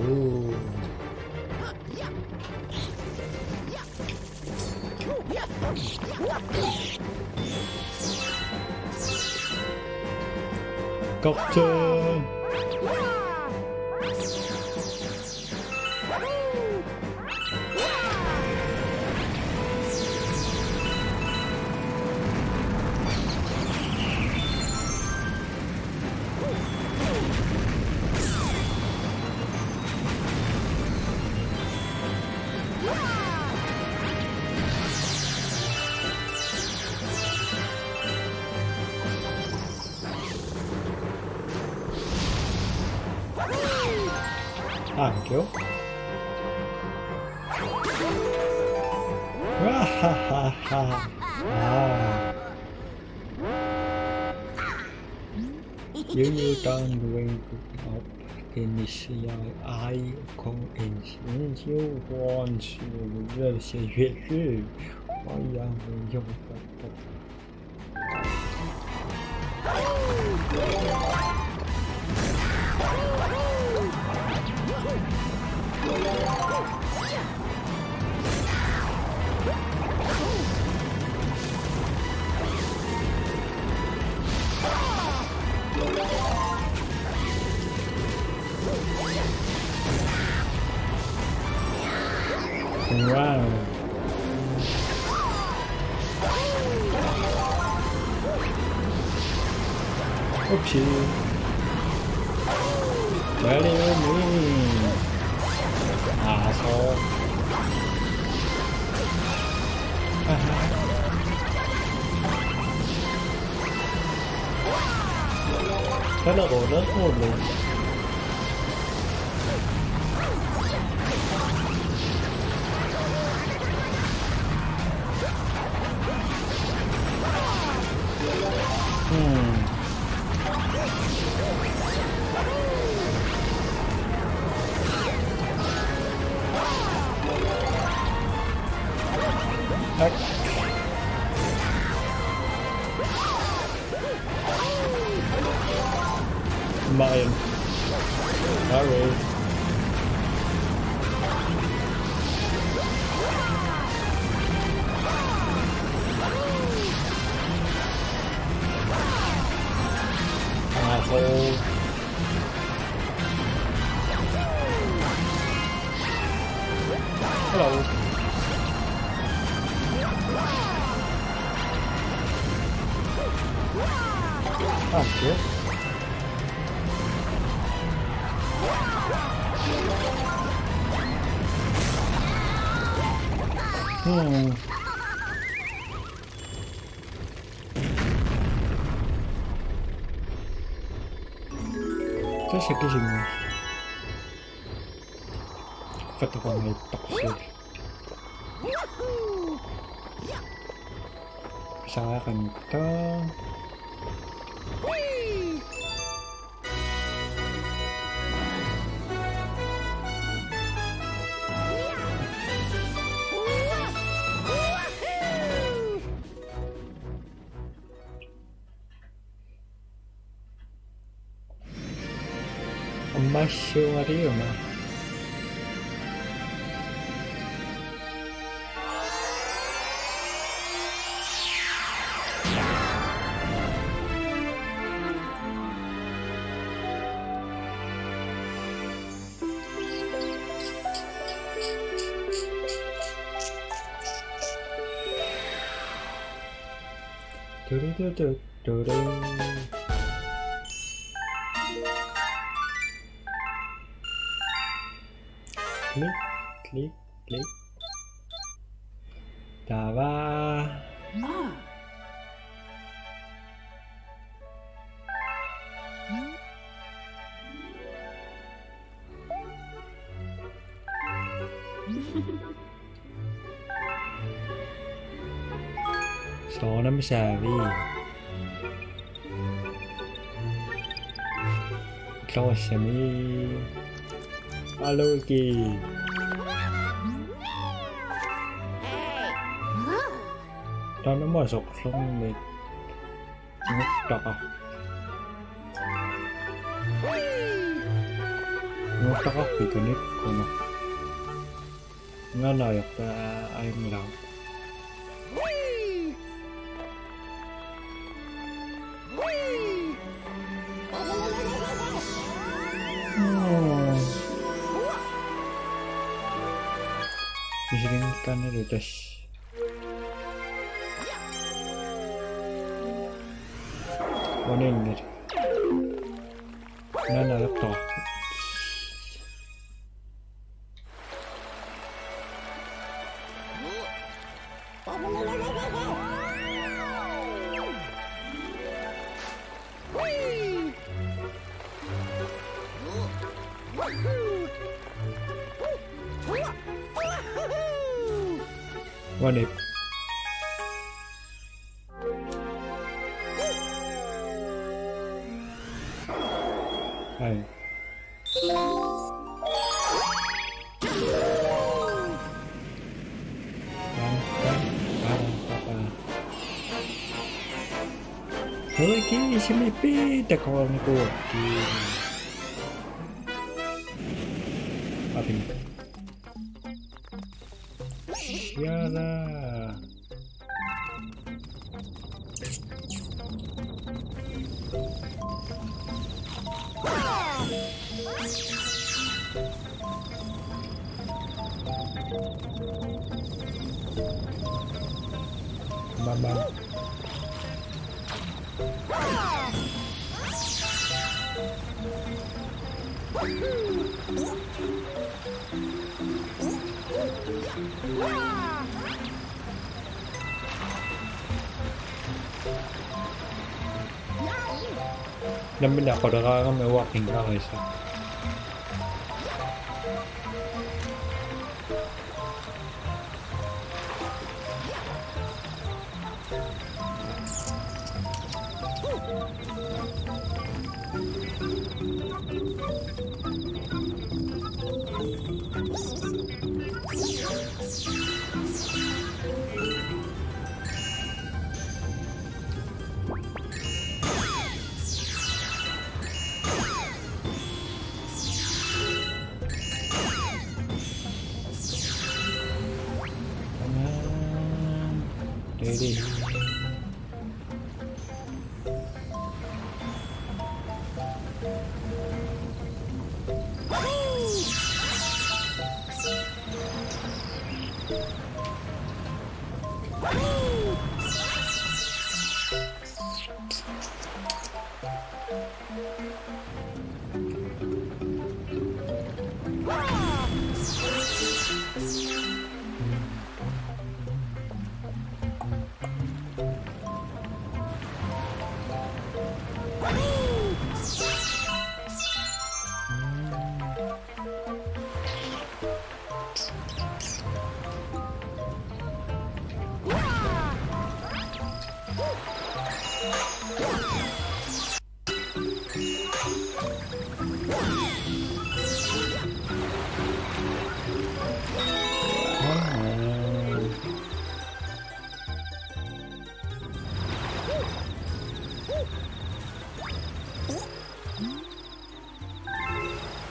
Ooh. 껍질. 안겨? 와하하하. 아. You don't wake up initial icon in you want to 热血越狱，我要用的。Wow. Oopsie. Ready with me. Asshole. Thế là đồ rất hồn luôn. Mine. Sorry. Asshole. Hello. Oh, shit. Co się bierzemy? Fetowany toksik. Pisahkan to. Mashuariuma. Click, click, click. Dawa. Số 5 xà đi. Cho xe mi. Alo kì. Cho nó mở rộng xong mình ngất trọc à. nó tao có bị cái nít của nó nào được ta ai mà đâu Whee! Whee! Izinkan itu tes Wanin gitu Nana laptop Whee! Wahoo! Wahoo! Wanin Hai Thôi ki xem pi ta con của ki apa ini Siara Bambang Dan benda kau dah kan mewah tinggal Aisyah Ready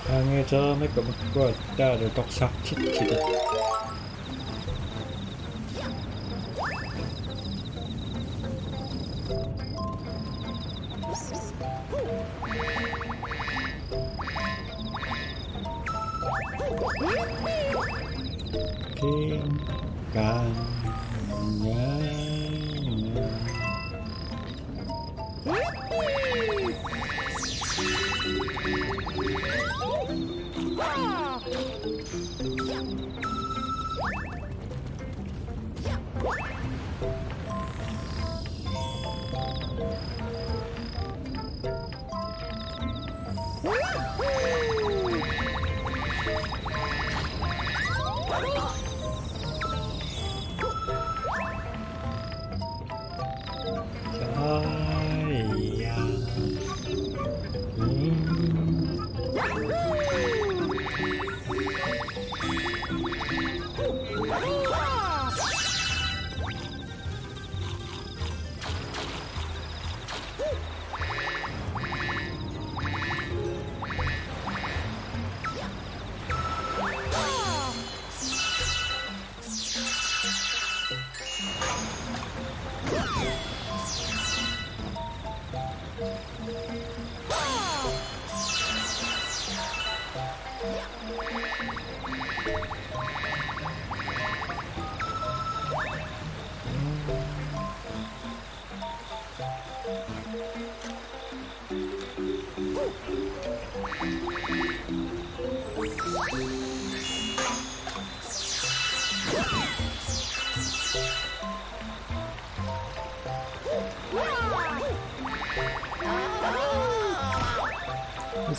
당해서 mấy cậu có ra được tóc sắc chết chỉ được Kiên càng nhớ What's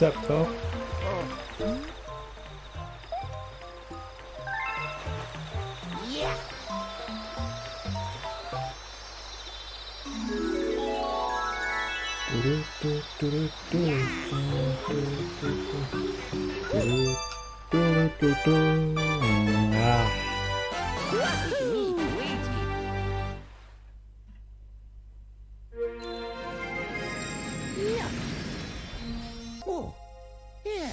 up, Cole? Yeah. Ah, Neat, Luigi. Yeah. Oh, yeah.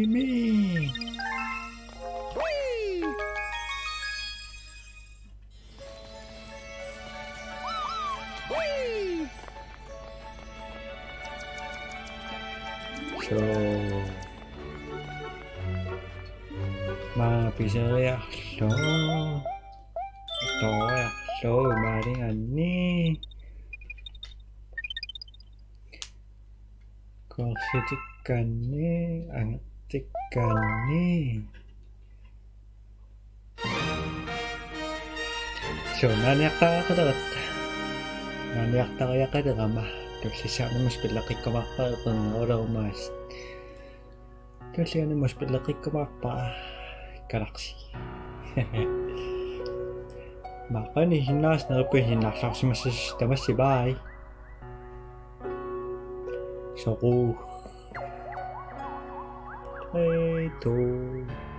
me. Whee! Whee! So, bisa reaksyon. Ito reaksyon, maring ani. Korsitikannya, angtikannya. So, nanyak ya kada kama. Kasi siya mo mas pilaki kumapa kung oraw mas. Kasi ano mas pilaki kumapa. Galaxy. Maka ni hinas na po hinas ako sa sistema si Bay. So, 3, 2,